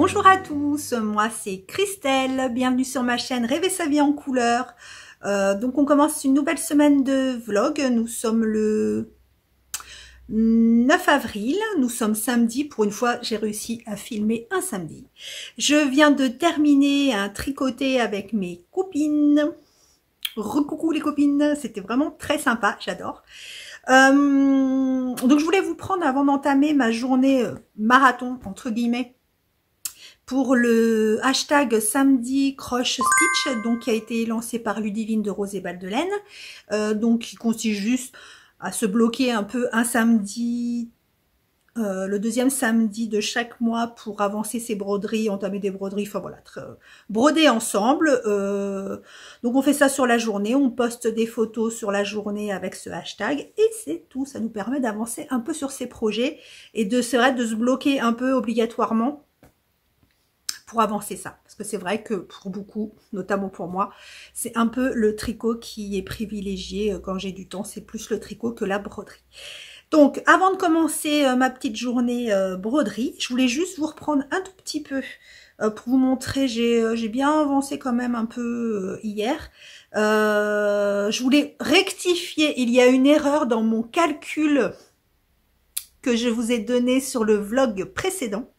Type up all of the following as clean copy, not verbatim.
Bonjour à tous, moi c'est Christelle, bienvenue sur ma chaîne Rêver sa vie en couleur. Donc on commence une nouvelle semaine de vlog, nous sommes le 9 avril, nous sommes samedi, pour une fois j'ai réussi à filmer un samedi. Je viens de terminer un tricoté avec mes copines. Recoucou les copines, c'était vraiment très sympa, j'adore. Donc je voulais vous prendre avant d'entamer ma journée marathon entre guillemets pour le hashtag samedi croche stitch, donc qui a été lancé par Ludivine de Rose et Balles de Laine, donc qui consiste juste à se bloquer un peu un samedi, le deuxième samedi de chaque mois pour avancer ses broderies, entamer des broderies, enfin voilà, broder ensemble. Donc on fait ça sur la journée, on poste des photos sur la journée avec ce hashtag et c'est tout. Ça nous permet d'avancer un peu sur ses projets et de se bloquer un peu obligatoirement pour avancer ça, parce que c'est vrai que pour beaucoup, notamment pour moi, c'est un peu le tricot qui est privilégié quand j'ai du temps, c'est plus le tricot que la broderie. Donc avant de commencer ma petite journée broderie, je voulais juste vous reprendre un tout petit peu pour vous montrer, j'ai bien avancé quand même un peu hier. Je voulais rectifier, il y a une erreur dans mon calcul que je vous ai donné sur le vlog précédent.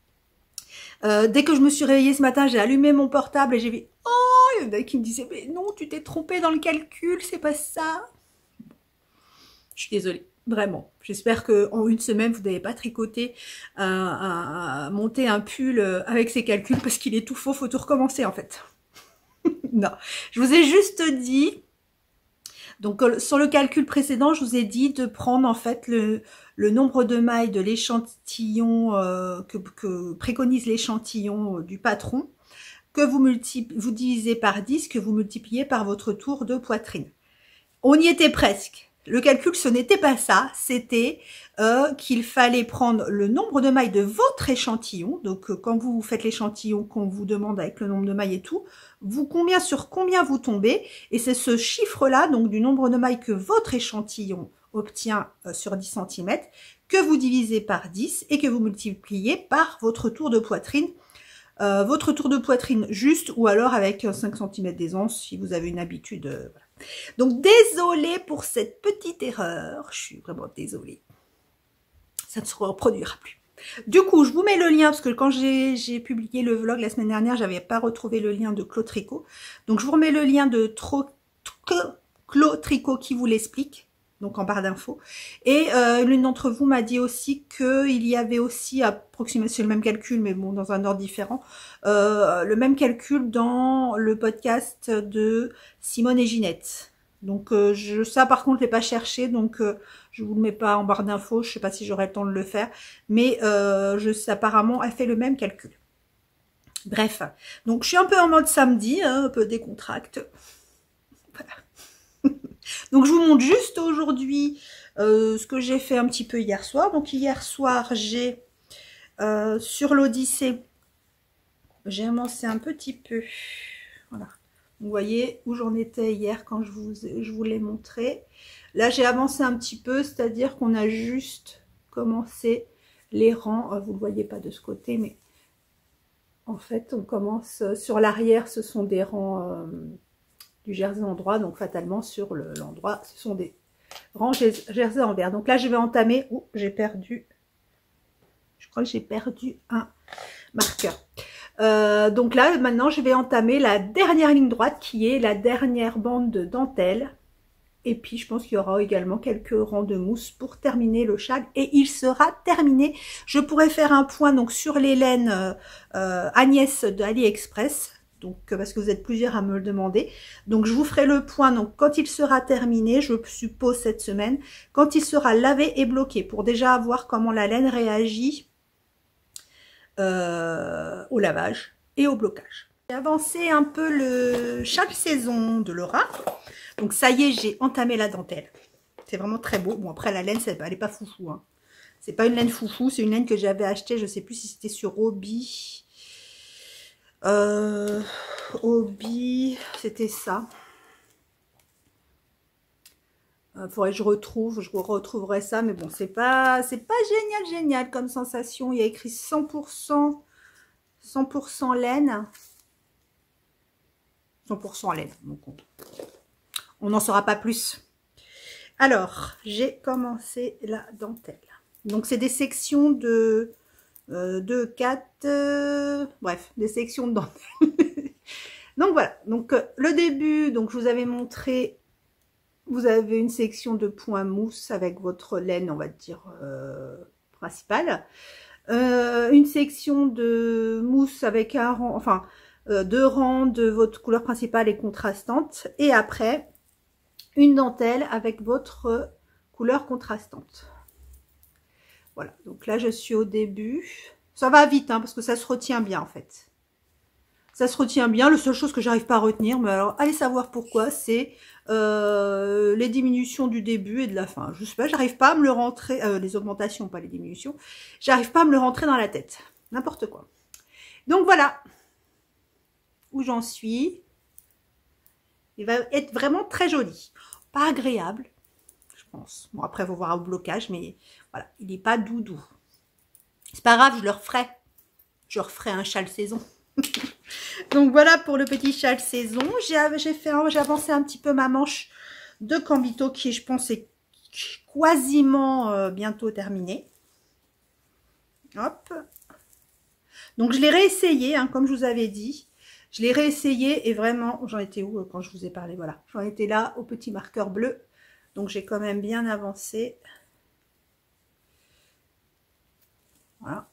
Dès que je me suis réveillée ce matin, j'ai allumé mon portable et j'ai vu « Oh !» Il y en a qui me disaient « Mais non, tu t'es trompée dans le calcul, c'est pas ça !» Je suis désolée, vraiment. J'espère qu'en une semaine, vous n'avez pas tricoté, monté un pull avec ces calculs parce qu'il est tout faux, faut tout recommencer en fait. Non, je vous ai juste dit, donc sur le calcul précédent, je vous ai dit de prendre en fait le nombre de mailles de l'échantillon que préconise l'échantillon du patron, que vous divisez par 10, que vous multipliez par votre tour de poitrine. On y était presque. Le calcul, ce n'était pas ça, c'était qu'il fallait prendre le nombre de mailles de votre échantillon. Donc quand vous faites l'échantillon, qu'on vous demande avec le nombre de mailles et tout, sur combien vous tombez, et c'est ce chiffre-là, donc du nombre de mailles que votre échantillon obtient sur 10 cm, que vous divisez par 10 et que vous multipliez par votre tour de poitrine. Votre tour de poitrine juste, ou alors avec 5 cm d'aisance si vous avez une habitude. Voilà. Donc désolée pour cette petite erreur, je suis vraiment désolée. Ça ne se reproduira plus. Du coup, je vous mets le lien, parce que quand j'ai publié le vlog la semaine dernière, j'avais pas retrouvé le lien de Claude Tricot. Donc je vous remets le lien de Claude Tricot qui vous l'explique, donc en barre d'infos. Et l'une d'entre vous m'a dit aussi qu'il y avait aussi, approximativement le même calcul, mais bon, dans un ordre différent, le même calcul dans le podcast de Simone et Ginette. Donc ça par contre je l'ai pas cherché, donc je vous le mets pas en barre d'infos, je sais pas si j'aurai le temps de le faire, mais apparemment elle fait le même calcul. Bref, donc je suis un peu en mode samedi, hein, un peu décontracte. Voilà. Donc je vous montre juste aujourd'hui ce que j'ai fait un petit peu hier soir. Donc hier soir j'ai sur l'Odyssée, j'ai avancé un petit peu. Voilà. Vous voyez où j'en étais hier quand je vous l'ai montré. Là, j'ai avancé un petit peu, c'est-à-dire qu'on a juste commencé les rangs. Vous ne le voyez pas de ce côté, mais en fait, on commence sur l'arrière. Ce sont des rangs du jersey en droit, donc fatalement sur l'endroit, ce sont des rangs jersey envers. Donc là, je vais entamer. Oh, j'ai perdu. Je crois que j'ai perdu un marqueur. Donc là, maintenant, je vais entamer la dernière ligne droite qui est la dernière bande de dentelle. Et puis, je pense qu'il y aura également quelques rangs de mousse pour terminer le châle. Et il sera terminé. Je pourrais faire un point donc sur les laines Agnès de AliExpress. Donc, parce que vous êtes plusieurs à me le demander. Donc, je vous ferai le point donc, quand il sera terminé, je suppose cette semaine, quand il sera lavé et bloqué, pour déjà voir comment la laine réagit au lavage et au blocage. J'ai avancé un peu le châle saison de Laura. Donc ça y est, j'ai entamé la dentelle. C'est vraiment très beau. Bon, après la laine, elle n'est pas foufou. Hein. C'est pas une laine foufou, c'est une laine que j'avais achetée, je ne sais plus si c'était sur Hobby. Hobby, c'était ça. Faudrait que je retrouverai ça, mais bon, c'est pas génial comme sensation. Il y a écrit 100% 100% laine. 100% laine. Donc on n'en saura pas plus. Alors, j'ai commencé la dentelle. Donc, c'est des sections de 4, bref, des sections de dentelle. Donc, voilà. Donc, le début, donc je vous avais montré, vous avez une section de point mousse avec votre laine, on va dire, principale. Une section de mousse avec un rang, enfin, 2 rangs de votre couleur principale et contrastante. Et après, une dentelle avec votre couleur contrastante. Voilà, donc là je suis au début. Ça va vite hein, parce que ça se retient bien en fait. Ça se retient bien. La seule chose que j'arrive pas à retenir, mais alors allez savoir pourquoi, c'est les diminutions du début et de la fin. Je sais pas, j'arrive pas à me le rentrer, les augmentations, pas les diminutions. J'arrive pas à me le rentrer dans la tête. N'importe quoi. Donc voilà où j'en suis. Il va être vraiment très joli. Pas agréable, je pense. Bon, après, il faut voir au blocage, mais voilà, il n'est pas doudou. C'est pas grave, je le referai. Je referai un châle saison. Donc, voilà pour le petit châle saison. J'ai avancé un petit peu ma manche de Cambito qui, je pense, est quasiment bientôt terminée. Hop. Donc, je l'ai réessayé, hein, comme je vous avais dit. Je l'ai réessayé et vraiment, j'en étais où quand je vous ai parlé? Voilà, j'en étais là au petit marqueur bleu. Donc, j'ai quand même bien avancé. Voilà.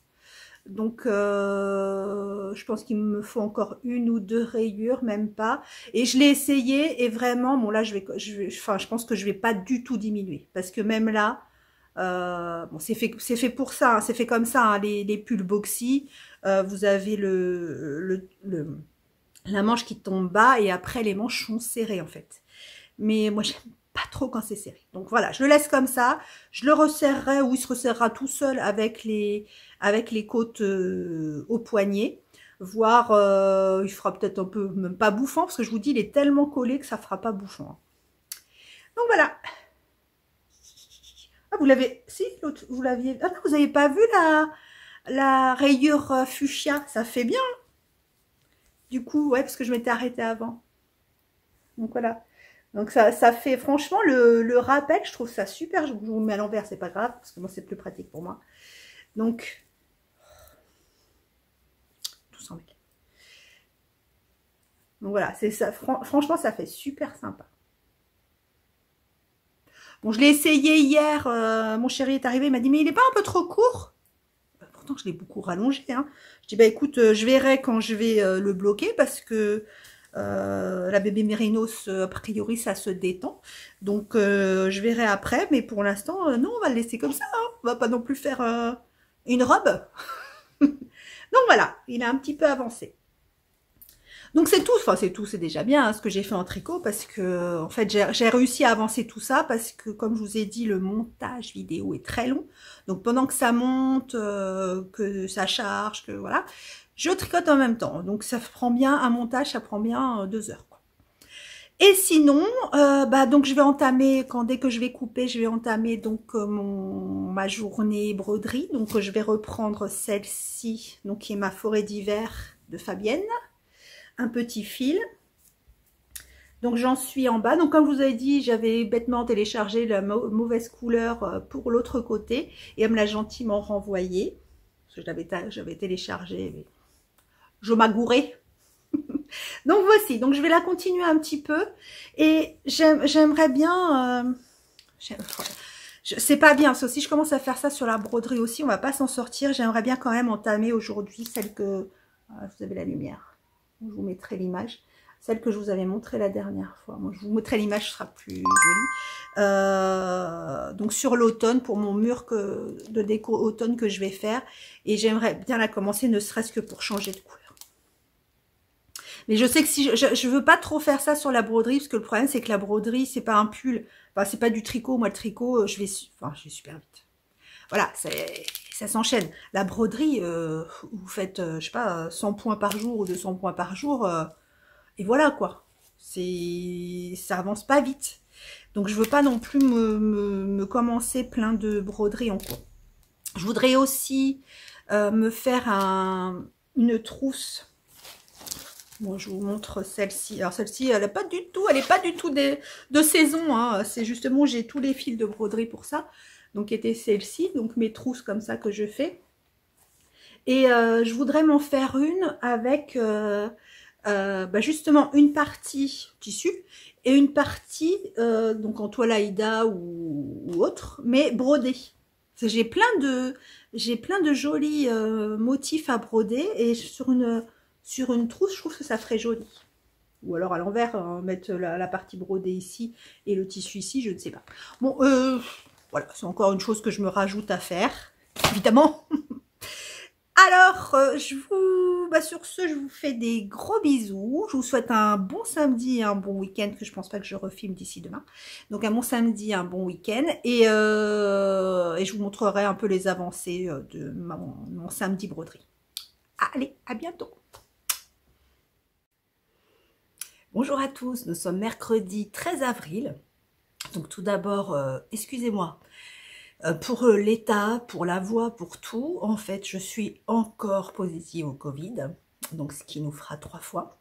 Donc, je pense qu'il me faut encore 1 ou 2 rayures, même pas. Et je l'ai essayé et vraiment, bon là, je pense que je vais pas du tout diminuer. Parce que même là, bon, c'est fait pour ça, hein, c'est fait comme ça, hein, les pulls boxy. Vous avez la manche qui tombe bas et après les manches sont serrées en fait. Mais moi j'aime pas trop quand c'est serré. Donc voilà, je le laisse comme ça. Je le resserrerai ou il se resserrera tout seul avec les côtes au poignet. Voire il fera peut-être un peu, même pas bouffant, parce que je vous dis, il est tellement collé que ça fera pas bouffant. Donc voilà. Ah, vous l'avez, si, l'autre, vous l'aviez, ah non, vous n'avez pas vu la rayure fuchsia, ça fait bien. Du coup, ouais, parce que je m'étais arrêtée avant. Donc voilà. Donc ça fait, franchement, le rappel, je trouve ça super. Je vous le mets à l'envers, c'est pas grave, parce que moi, c'est plus pratique pour moi. Donc, tout s'en met. Donc voilà, c'est ça. Franchement, ça fait super sympa. Bon, je l'ai essayé hier. Mon chéri est arrivé, il m'a dit, mais il n'est pas un peu trop court? Pourtant, je l'ai beaucoup rallongé. Hein. Je dis, bah écoute, je verrai quand je vais le bloquer parce que la bébé mérinos, a priori, ça se détend. Donc, je verrai après. Mais pour l'instant, non, on va le laisser comme ça. Hein. On va pas non plus faire une robe. Donc, voilà, il a un petit peu avancé. Donc, c'est tout. Enfin, c'est tout. C'est déjà bien hein, ce que j'ai fait en tricot parce que, en fait, j'ai réussi à avancer tout ça parce que, comme je vous ai dit, le montage vidéo est très long. Donc, pendant que ça monte, que ça charge, que voilà, je tricote en même temps. Donc, ça prend bien un montage, ça prend bien 2 heures. Quoi. Et sinon, donc je vais entamer, dès que je vais couper, je vais entamer donc ma journée broderie. Donc, je vais reprendre celle-ci, donc qui est ma forêt d'hiver de Fabienne. Un petit fil. Donc j'en suis en bas. Donc comme je vous avais dit, j'avais bêtement téléchargé la mauvaise couleur pour l'autre côté. Et elle me l'a gentiment renvoyé. Parce que j'avais téléchargé. Mais je m'agourais. Donc voici. Donc je vais la continuer un petit peu. Et j'aimerais bien... c'est pas bien. Si je commence à faire ça sur la broderie aussi, on va pas s'en sortir. J'aimerais bien quand même entamer aujourd'hui celle que... vous avez la lumière. Je vous mettrai l'image, celle que je vous avais montrée la dernière fois. Moi, je vous mettrai l'image, ce sera plus joli. Donc sur l'automne, pour mon mur de déco automne que je vais faire. Et j'aimerais bien la commencer, ne serait-ce que pour changer de couleur. Mais je sais que si je veux pas trop faire ça sur la broderie, parce que le problème c'est que la broderie, c'est pas un pull, enfin c'est pas du tricot. Moi le tricot, je vais super vite. Voilà, ça s'enchaîne. La broderie, vous faites, je sais pas, 100 points par jour ou 200 points par jour, et voilà quoi. Ça avance pas vite. Donc je veux pas non plus me commencer plein de broderies en cours. Je voudrais aussi me faire une trousse. Bon, je vous montre celle-ci. Alors celle-ci, elle n'est pas du tout de saison, hein. C'est justement, j'ai tous les fils de broderie pour ça. Donc était celle-ci, donc mes trousses comme ça que je fais. Et je voudrais m'en faire une avec justement une partie tissu et une partie donc en toile Aïda ou autre, mais brodée. J'ai plein de jolis motifs à broder et sur une trousse, je trouve que ça ferait joli. Ou alors à l'envers, mettre la partie brodée ici et le tissu ici, je ne sais pas. Bon, voilà, c'est encore une chose que je me rajoute à faire, évidemment. Alors, sur ce, je vous fais des gros bisous. Je vous souhaite un bon samedi et un bon week-end, que je pense pas que je refilme d'ici demain. Donc, un bon samedi, un bon week-end. Et je vous montrerai un peu les avancées de mon samedi broderie. Allez, à bientôt. Bonjour à tous, nous sommes mercredi 13 avril. Donc, tout d'abord, excusez-moi. Pour l'état, pour la voix, pour tout, en fait, je suis encore positive au Covid, donc ce qui nous fera 3 fois.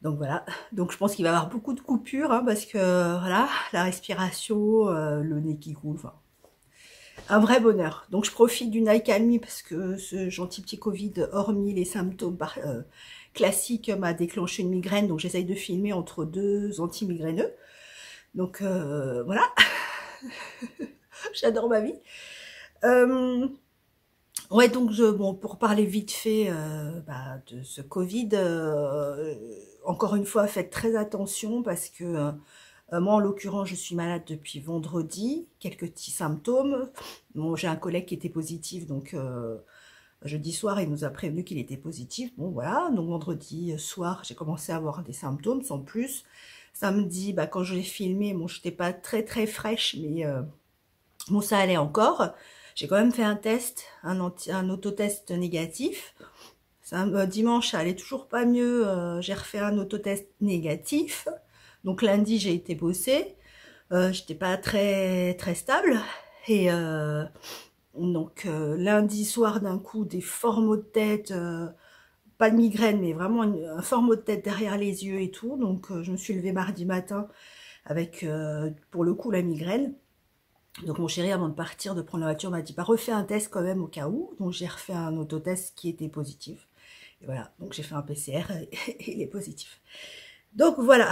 Donc voilà, donc je pense qu'il va y avoir beaucoup de coupures, hein, parce que voilà, la respiration, le nez qui coule, enfin, un vrai bonheur. Donc je profite d'une accalmie parce que ce gentil petit Covid, hormis les symptômes classiques, m'a déclenché une migraine, donc j'essaye de filmer entre 2 anti-migraineux. Donc voilà. J'adore ma vie. Ouais, donc bon, pour parler vite fait de ce Covid, encore une fois, faites très attention parce que moi, en l'occurrence, je suis malade depuis vendredi, quelques petits symptômes. Bon, j'ai un collègue qui était positif, donc jeudi soir, il nous a prévenu qu'il était positif. Bon, voilà, donc vendredi soir, j'ai commencé à avoir des symptômes, sans plus. Samedi, quand je l'ai filmé, bon, je n'étais pas très fraîche, mais bon, ça allait encore. J'ai quand même fait un test, un autotest négatif. Dimanche, ça allait toujours pas mieux. J'ai refait un autotest négatif. Donc lundi, j'ai été bosser. J'étais pas très stable. Et donc lundi soir, d'un coup, des forts maux de tête. Pas de migraine, mais vraiment un fort maux de tête derrière les yeux et tout. Donc je me suis levée mardi matin avec, pour le coup, la migraine. Donc mon chéri, avant de partir, de prendre la voiture, m'a dit, refais un test quand même au cas où. Donc j'ai refait un autotest qui était positif. Et voilà, donc j'ai fait un PCR et il est positif. Donc voilà,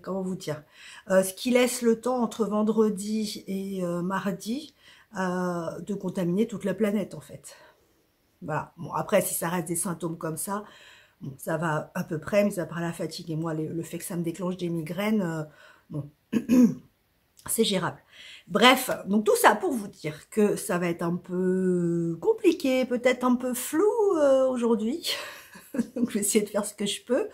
comment vous dire, ce qui laisse le temps entre vendredi et mardi de contaminer toute la planète en fait. Voilà, bon après si ça reste des symptômes comme ça, bon, ça va à peu près, mais à part la fatigue et moi le fait que ça me déclenche des migraines, bon... c'est gérable. Bref, donc tout ça pour vous dire que ça va être un peu compliqué, peut-être un peu flou aujourd'hui. Donc je vais essayer de faire ce que je peux.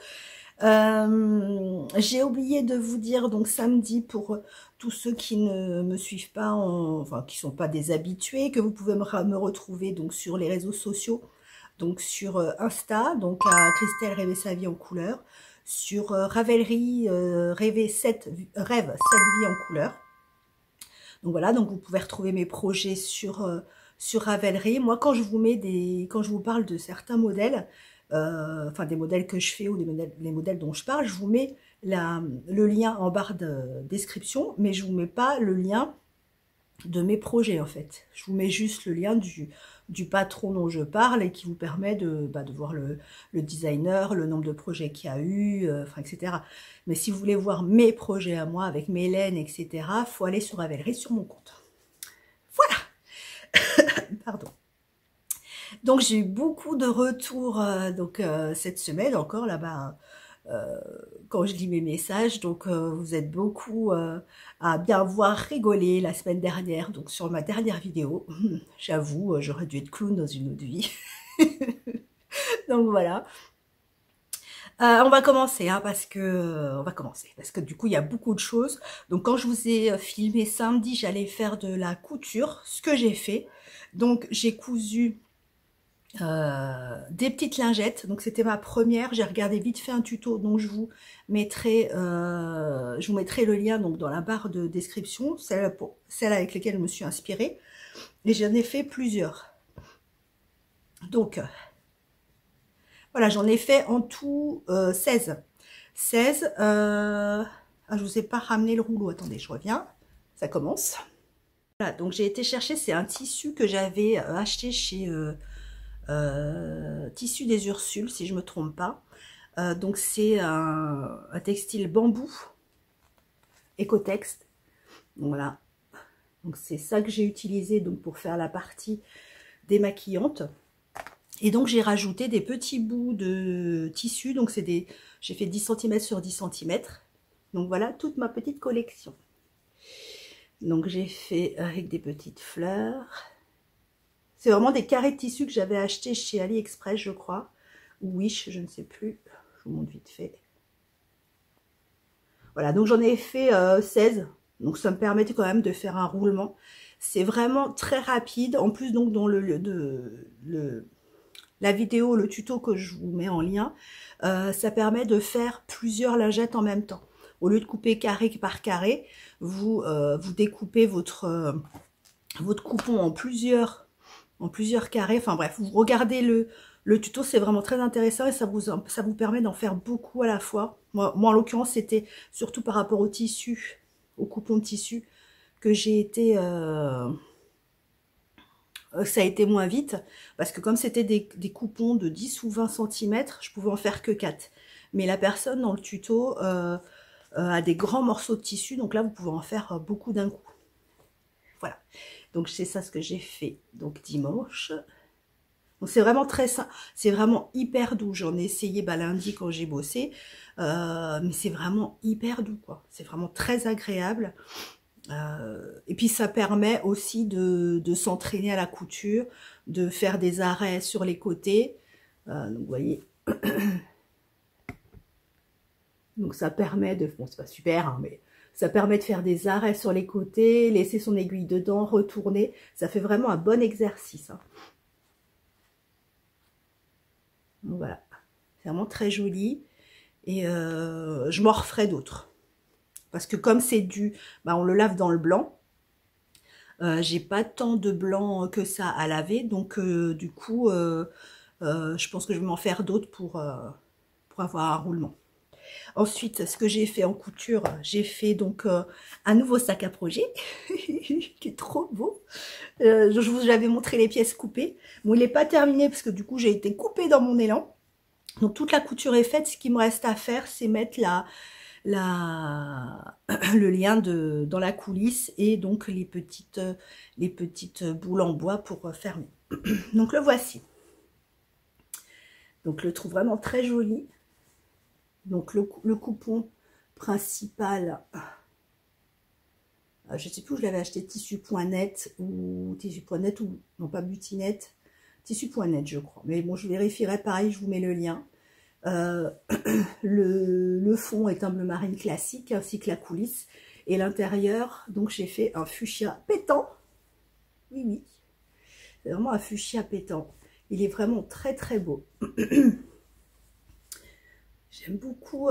J'ai oublié de vous dire, donc samedi, pour tous ceux qui ne me suivent pas, enfin qui sont pas des habitués, que vous pouvez me retrouver donc sur les réseaux sociaux, donc sur Insta, donc à Christelle Rêver sa vie en couleur, sur Ravelry Rêve 7 vies en couleur. Donc voilà, donc vous pouvez retrouver mes projets sur Ravelry. Moi, quand je vous parle de certains modèles, enfin des modèles que je fais ou les modèles dont je parle, je vous mets le lien en barre de description, mais je vous mets pas le lien de mes projets en fait. Je vous mets juste le lien du patron dont je parle et qui vous permet de voir le designer, le nombre de projets qu'il y a eu, enfin, etc. Mais si vous voulez voir mes projets à moi avec mes laines, etc., il faut aller sur Ravelry sur mon compte. Voilà. Pardon. Donc j'ai eu beaucoup de retours cette semaine encore là-bas. Quand je lis mes messages, donc vous êtes beaucoup à bien voir rigoler la semaine dernière, donc sur ma dernière vidéo. J'avoue, j'aurais dû être clown dans une autre vie. Donc voilà. On va commencer, hein, parce que du coup il y a beaucoup de choses. Donc quand je vous ai filmé samedi, j'allais faire de la couture, ce que j'ai fait. Donc j'ai cousu des petites lingettes, donc c'était ma première. J'ai regardé vite fait un tuto, donc je vous mettrai le lien donc dans la barre de description, celle avec laquelle je me suis inspirée, et j'en ai fait plusieurs. Donc, voilà, j'en ai fait en tout 16. 16. Ah, je vous ai pas ramené le rouleau. Attendez, je reviens. Ça commence. Voilà, donc j'ai été chercher, c'est un tissu que j'avais acheté chez Tissu des Ursules, si je me trompe pas. Donc c'est un textile bambou, Ecotex. Donc voilà. Donc c'est ça que j'ai utilisé donc pour faire la partie démaquillante. Et donc j'ai rajouté des petits bouts de tissu. Donc c'est des, j'ai fait 10 cm sur 10 cm. Donc voilà toute ma petite collection. Donc j'ai fait avec des petites fleurs. C'est vraiment des carrés de tissu que j'avais acheté chez AliExpress, je crois. Ou Wish, je ne sais plus. Je vous montre vite fait. Voilà, donc j'en ai fait 16. Donc ça me permettait quand même de faire un roulement. C'est vraiment très rapide. En plus, donc dans la vidéo, le tuto que je vous mets en lien, ça permet de faire plusieurs lingettes en même temps. Au lieu de couper carré par carré, vous découpez votre coupon en plusieurs carrés. Enfin bref, vous regardez le tuto, c'est vraiment très intéressant et ça vous permet d'en faire beaucoup à la fois. Moi en l'occurrence, c'était surtout par rapport au tissu, au coupon de tissu, que j'ai été... ça a été moins vite, parce que comme c'était des coupons de 10 ou 20 cm, je pouvais en faire que 4. Mais la personne dans le tuto a des grands morceaux de tissu, donc là vous pouvez en faire beaucoup d'un coup. Voilà, donc c'est ça ce que j'ai fait donc dimanche. Donc c'est vraiment très simple, c'est vraiment hyper doux. J'en ai essayé lundi quand j'ai bossé, mais c'est vraiment hyper doux quoi. C'est vraiment très agréable. Et puis ça permet aussi de s'entraîner à la couture, de faire des arrêts sur les côtés. Donc vous voyez, donc ça permet de, bon c'est pas super hein, mais ça permet de faire des arrêts sur les côtés, laisser son aiguille dedans, retourner. Ça fait vraiment un bon exercice. Hein. Donc voilà, c'est vraiment très joli et je m'en referai d'autres. Parce que comme c'est on le lave dans le blanc. J'ai pas tant de blanc que ça à laver, donc du coup, je pense que je vais m'en faire d'autres pour avoir un roulement. Ensuite, ce que j'ai fait en couture, j'ai fait donc un nouveau sac à projet, qui est trop beau. Je vous avais montré les pièces coupées. Bon, il n'est pas terminé parce que du coup, j'ai été coupée dans mon élan. Donc toute la couture est faite. Ce qui me reste à faire, c'est mettre le lien dans la coulisse et donc les petites boules en bois pour fermer. Donc le voici. Donc je le trouve vraiment très joli. Donc le coupon principal, je sais plus où je l'avais acheté, tissu.net ou non pas butinette, tissu.net je crois. Mais bon, je vérifierai pareil, je vous mets le lien. Le fond est un bleu marine classique ainsi que la coulisse et l'intérieur donc j'ai fait un fuchsia pétant. Oui, c'est vraiment un fuchsia pétant, il est vraiment très très beau. J'aime beaucoup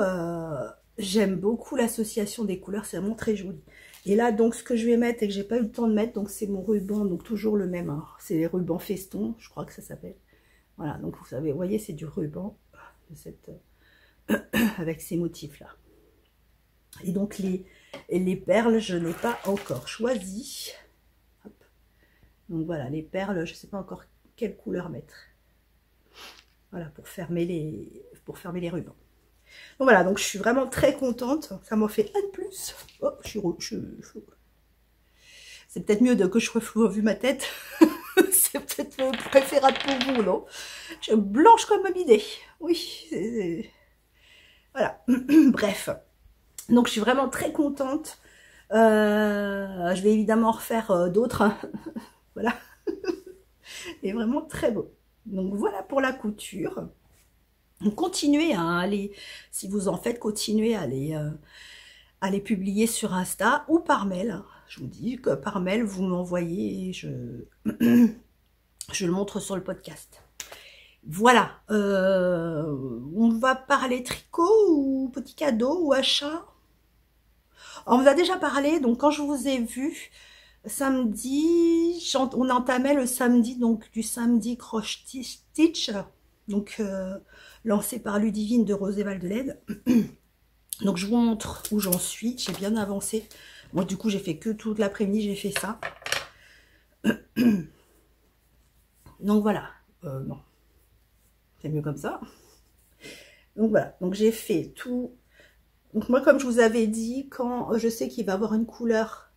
l'association des couleurs, c'est vraiment très joli. Et là donc ce que je vais mettre et que j'ai pas eu le temps de mettre, donc c'est mon ruban, donc toujours le même hein. C'est les rubans feston, je crois que ça s'appelle. Voilà, donc vous savez, vous voyez, c'est du ruban avec ces motifs là. Et donc les perles, je n'ai pas encore choisi. Hop. Donc voilà, les perles, je ne sais pas encore quelle couleur mettre. Voilà, pour fermer les rubans. Donc voilà, donc je suis vraiment très contente. Ça m'en fait un de plus. Oh, c'est peut-être mieux que je refloue ma tête. C'est peut-être préférable pour vous, non? Je suis blanche comme une idée. Oui, voilà. Bref. Donc, je suis vraiment très contente. Je vais évidemment en refaire d'autres. Hein. Voilà. Et vraiment très beau. Donc, voilà pour la couture. Donc, continuez à aller, si vous en faites, continuez à les publier sur Insta ou par mail. Je vous dis que par mail, vous m'envoyez et je le montre sur le podcast. Voilà. On va parler tricot ou petit cadeau ou achat. On vous a déjà parlé, donc quand je vous ai vu, Samedi, on entamait le samedi, donc du samedi Croche Stitch, donc lancé par Ludivine de Rose et Val de Leyde. Donc je vous montre où j'en suis, j'ai bien avancé. Moi du coup j'ai fait que toute l'après-midi, j'ai fait ça. Donc voilà, non, c'est mieux comme ça. Donc voilà, donc j'ai fait tout. Donc moi comme je vous avais dit, quand je sais qu'il va avoir une couleur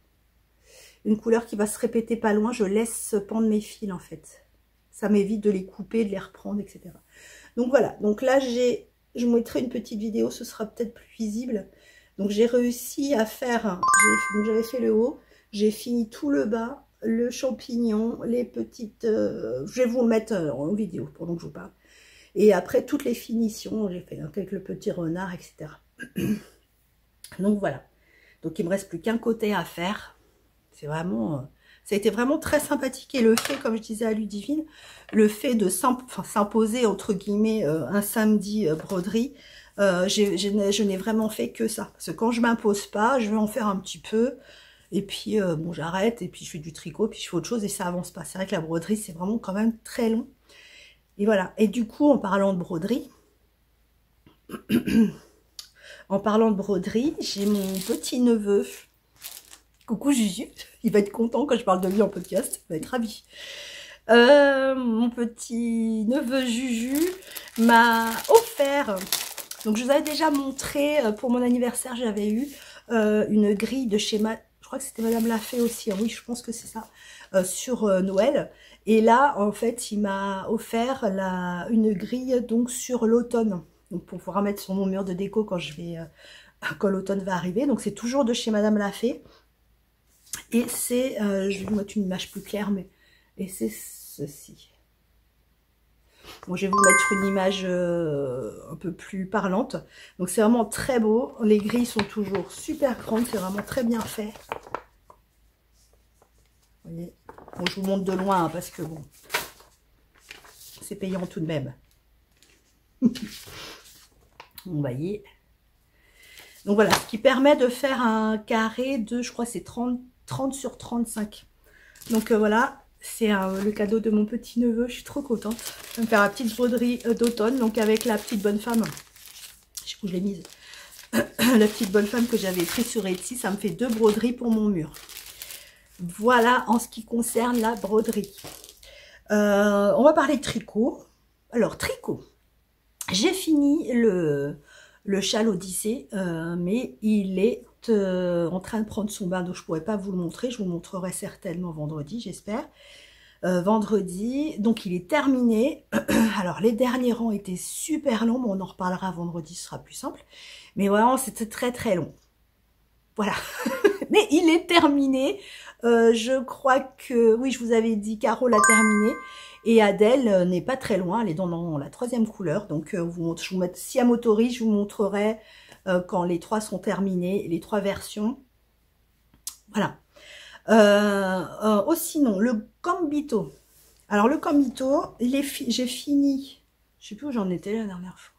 qui va se répéter pas loin, je laisse pendre mes fils en fait. Ça m'évite de les couper, de les reprendre, etc. Donc voilà, donc là je vous mettrai une petite vidéo, ce sera peut-être plus visible. Donc j'ai réussi à faire, j'avais fait le haut, j'ai fini tout le bas, le champignon, les petites, je vais vous le mettre en vidéo pendant que je vous parle. Et après toutes les finitions, j'ai fait avec le petit renard, etc. Donc voilà, donc il me reste plus qu'un côté à faire. C'est vraiment, ça a été vraiment très sympathique. Et le fait, comme je disais à Ludivine, le fait de s'imposer, entre guillemets, un samedi broderie, je n'ai vraiment fait que ça. Parce que quand je m'impose pas, je vais en faire un petit peu. Et puis, bon, j'arrête. Et puis, je fais du tricot. Puis, je fais autre chose et ça avance pas. C'est vrai que la broderie, c'est vraiment quand même très long. Et voilà. Et du coup, en parlant de broderie, j'ai mon petit neveu. Coucou Juju, il va être content quand je parle de lui en podcast, il va être ravi. Mon petit neveu Juju m'a offert, donc je vous avais déjà montré pour mon anniversaire, j'avais eu une grille de schéma, je crois que c'était Madame Lafay aussi, hein, oui je pense que c'est ça, sur Noël. Et là en fait il m'a offert une grille donc sur l'automne, donc pour pouvoir mettre sur mon mur de déco quand quand l'automne va arriver. Donc c'est toujours de chez Madame Lafay. Et c'est, je vais vous mettre une image plus claire, mais et c'est ceci. Bon, je vais vous mettre une image un peu plus parlante. Donc c'est vraiment très beau. Les grilles sont toujours super grandes, c'est vraiment très bien fait. Vous voyez. Bon, je vous montre de loin hein, parce que bon, c'est payant tout de même. Vous voyez. Donc voilà, ce qui permet de faire un carré de, je crois c'est 30 sur 35. Donc voilà, c'est le cadeau de mon petit neveu, je suis trop contente. Je vais me faire la petite broderie d'automne, donc avec la petite bonne femme. Je sais où je l'ai mise. La petite bonne femme que j'avais prise sur Etsy, ça me fait 2 broderies pour mon mur. Voilà en ce qui concerne la broderie. On va parler de tricot. Alors tricot, j'ai fini le châle Odyssée, mais il est en train de prendre son bain, donc je ne pourrais pas vous le montrer. Je vous montrerai certainement vendredi, j'espère. Vendredi, donc il est terminé. Alors les derniers rangs étaient super longs, mais on en reparlera vendredi, ce sera plus simple. Mais vraiment, c'était très très long. Voilà. Mais il est terminé. Je crois que, oui, je vous avais dit, Caro l'a terminé. Et Adèle n'est pas très loin, elle est dans la 3e couleur. Donc, je vous mets, si elle m'autorise, je vous montrerai quand les 3 sont terminés, les 3 versions. Voilà. Sinon, le Gambito. Alors, le Gambito, j'ai fini. Je sais plus où j'en étais la dernière fois.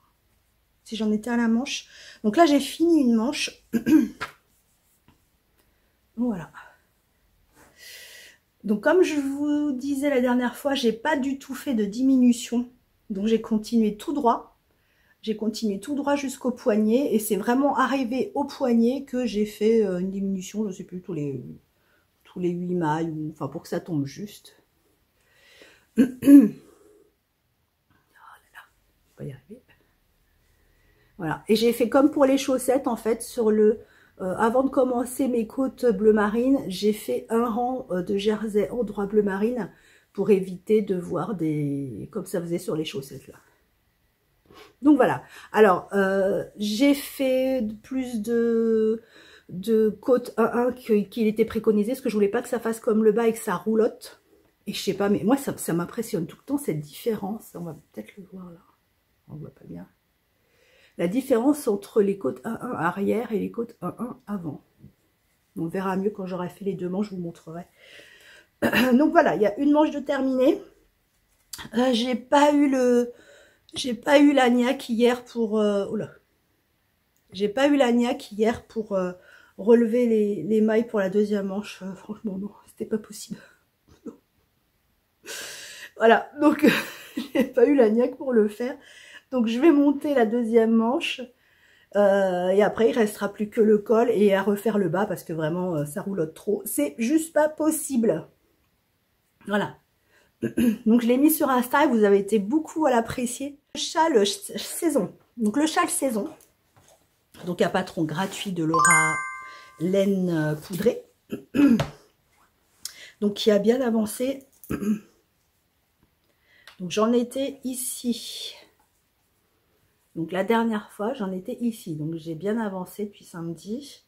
Si j'en étais à la manche. Donc là, j'ai fini une manche. Voilà. Donc comme je vous disais la dernière fois, j'ai pas du tout fait de diminution. Donc j'ai continué tout droit. J'ai continué tout droit jusqu'au poignet. Et c'est vraiment arrivé au poignet que j'ai fait une diminution, je sais plus, tous les 8 mailles, ou, enfin pour que ça tombe juste. Oh là là, je vais pas y arriver. Voilà. Et j'ai fait comme pour les chaussettes, en fait, sur le... avant de commencer mes côtes bleu marine, j'ai fait un rang de jersey en droit bleu marine pour éviter de voir des... comme ça faisait sur les chaussettes là. Donc voilà. Alors, j'ai fait plus de côtes 1-1 qu'il était préconisé, parce que je voulais pas que ça fasse comme le bas et que ça roulotte. Et je sais pas, mais moi ça m'impressionne tout le temps cette différence. On va peut-être le voir là. On voit pas bien. La différence entre les côtes 1-1 arrière et les côtes 1-1 avant. On verra mieux quand j'aurai fait les 2 manches, je vous montrerai. Donc voilà, il y a une manche de terminée. J'ai pas eu l'agnac hier pour... j'ai pas eu l'agnac hier pour relever les mailles pour la deuxième manche. Franchement, non, c'était pas possible. Non. Voilà, donc j'ai pas eu la niaque pour le faire. Donc je vais monter la deuxième manche. Et après, il restera plus que le col et à refaire le bas parce que vraiment, ça roulotte trop. C'est juste pas possible. Voilà. Donc, je l'ai mis sur Insta et vous avez été beaucoup à l'apprécier. Le châle saison. Donc, le châle saison. Donc, un patron gratuit de Laura laine poudrée. Donc, qui a bien avancé. Donc, j'en étais ici. Donc, la dernière fois, j'en étais ici. Donc, j'ai bien avancé depuis samedi.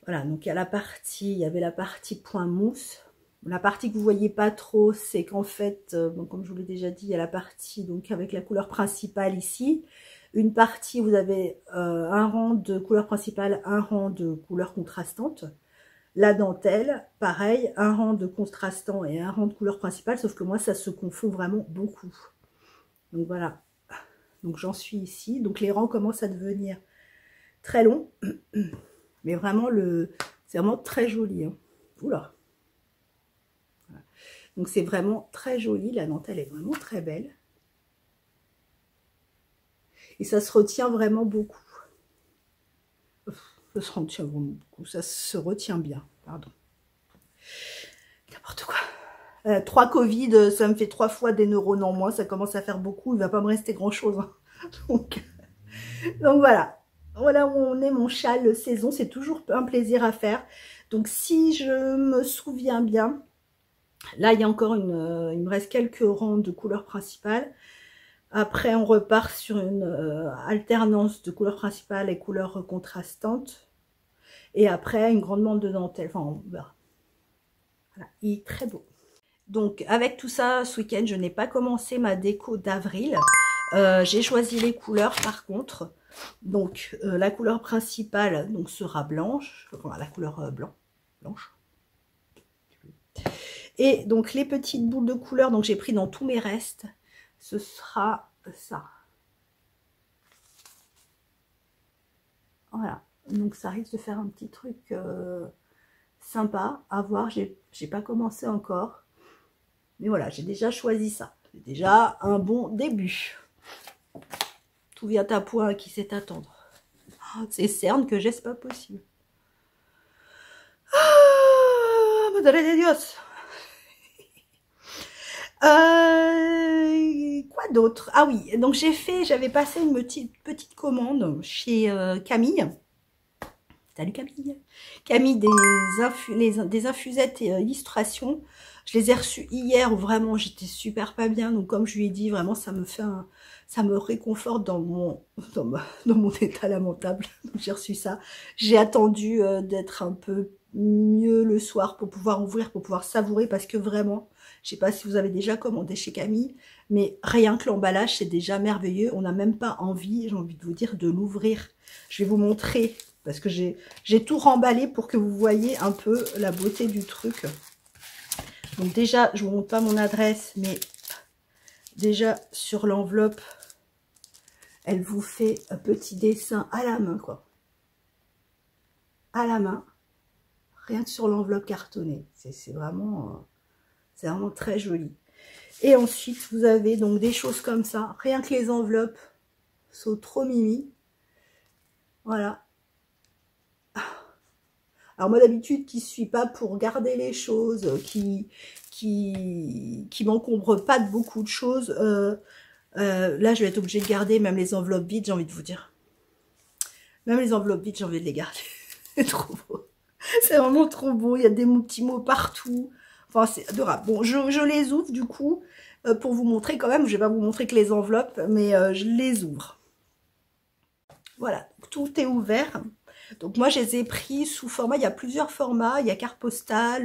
Voilà, donc il y a la partie, il y avait la partie point mousse. La partie que vous voyez pas trop, c'est qu'en fait, bon, comme je vous l'ai déjà dit, il y a la partie donc avec la couleur principale ici. Une partie, vous avez un rang de couleur principale, un rang de couleur contrastante. La dentelle, pareil, un rang de contrastant et un rang de couleur principale, sauf que moi, ça se confond vraiment beaucoup. Donc voilà, donc j'en suis ici. Donc les rangs commencent à devenir très longs. Mais vraiment, c'est vraiment très joli. Hein. Oula. Voilà. Donc, c'est vraiment très joli. La dentelle est vraiment très belle. Et ça se retient vraiment beaucoup. Ça se retient vraiment beaucoup. Ça se retient bien. Pardon. N'importe quoi. 3 Covid, ça me fait 3 fois des neurones en moins. Ça commence à faire beaucoup. Il ne va pas me rester grand-chose. Hein. Donc, voilà. Voilà où on est mon châle saison, c'est toujours un plaisir à faire. Donc si je me souviens bien, là il y a encore il me reste quelques rangs de couleurs principales. Après on repart sur une alternance de couleurs principales et couleurs contrastantes. Et après une grande bande de dentelle, enfin on verra. Voilà, il est très beau. Donc avec tout ça, ce week-end je n'ai pas commencé ma déco d'avril. J'ai choisi les couleurs par contre. Donc la couleur principale donc sera blanche, enfin la couleur blanche. Et donc les petites boules de couleur, donc j'ai pris dans tous mes restes, ce sera ça. Voilà, donc ça risque de faire un petit truc sympa à voir. J'ai pas commencé encore, mais voilà, j'ai déjà choisi ça. C'est déjà un bon début. Tout vient à point, qui sait attendre. C'est cerne que j'ai, c'est pas possible. Ah, madre de Dios. Quoi d'autre? Ah oui, donc j'avais passé une petite commande chez Camille. Salut Camille. Camille des infusettes et illustrations. Je les ai reçues hier où vraiment j'étais super pas bien. Donc comme je lui ai dit, vraiment ça me réconforte dans mon état lamentable. J'ai reçu ça. J'ai attendu d'être un peu mieux le soir pour pouvoir ouvrir, pour pouvoir savourer parce que vraiment, je sais pas si vous avez déjà commandé chez Camille, mais rien que l'emballage c'est déjà merveilleux. On n'a même pas envie, j'ai envie de vous dire, de l'ouvrir. Je vais vous montrer parce que j'ai tout remballé pour que vous voyez un peu la beauté du truc. Donc déjà, je vous montre pas mon adresse, mais déjà sur l'enveloppe, elle vous fait un petit dessin à la main, quoi. À la main, rien que sur l'enveloppe cartonnée. C'est vraiment très joli. Et ensuite, vous avez donc des choses comme ça. Rien que les enveloppes sont trop mimi. Voilà. Alors moi d'habitude qui ne suis pas pour garder les choses, qui m'encombre pas de beaucoup de choses, là je vais être obligée de garder même les enveloppes vides, j'ai envie de vous dire. Même les enveloppes vides, j'ai envie de les garder. C'est trop beau. C'est vraiment trop beau, il y a des petits mots partout. Enfin c'est adorable. Bon, je les ouvre du coup, pour vous montrer quand même, je vais pas vous montrer que les enveloppes, mais je les ouvre. Voilà, tout est ouvert. Donc moi je les ai pris sous format, il y a plusieurs formats, il y a carte postale,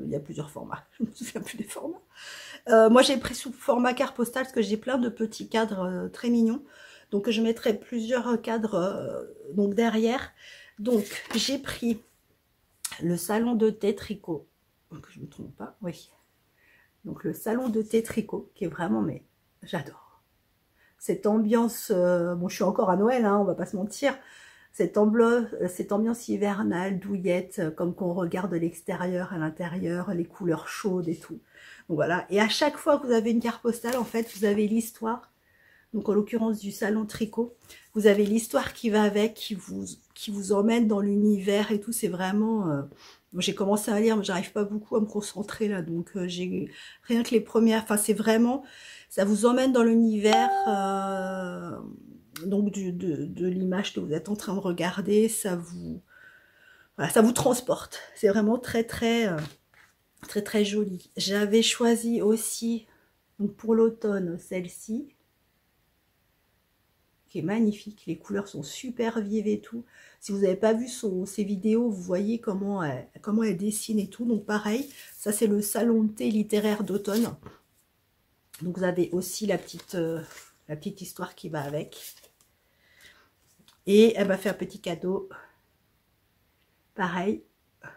il y a plusieurs formats, je ne me souviens plus des formats. Moi j'ai pris sous format carte postale parce que j'ai plein de petits cadres très mignons. Donc je mettrai plusieurs cadres donc derrière. Donc j'ai pris le salon de thé tricot, que je ne me trompe pas, oui. Donc le salon de thé tricot qui est vraiment, mais j'adore. Cette ambiance, bon je suis encore à Noël, hein, on va pas se mentir, cette ambiance hivernale, douillette, comme qu'on regarde de l'extérieur à l'intérieur, les couleurs chaudes et tout. Donc voilà, et à chaque fois que vous avez une carte postale, en fait, vous avez l'histoire, donc en l'occurrence du salon tricot, vous avez l'histoire qui va avec, qui vous emmène dans l'univers et tout, c'est vraiment... j'ai commencé à lire, mais j'arrive pas beaucoup à me concentrer là, donc j'ai rien que les premières, enfin c'est vraiment, ça vous emmène dans l'univers donc de l'image que vous êtes en train de regarder, voilà, ça vous transporte, c'est vraiment très très joli. J'avais choisi aussi, donc pour l'automne, celle-ci, qui est magnifique, les couleurs sont super vives et tout. Si vous n'avez pas vu ses vidéos, vous voyez comment elle dessine et tout. Donc pareil, ça c'est le salon de thé littéraire d'automne. Donc vous avez aussi la petite histoire qui va avec. Et elle m'a fait un petit cadeau, pareil,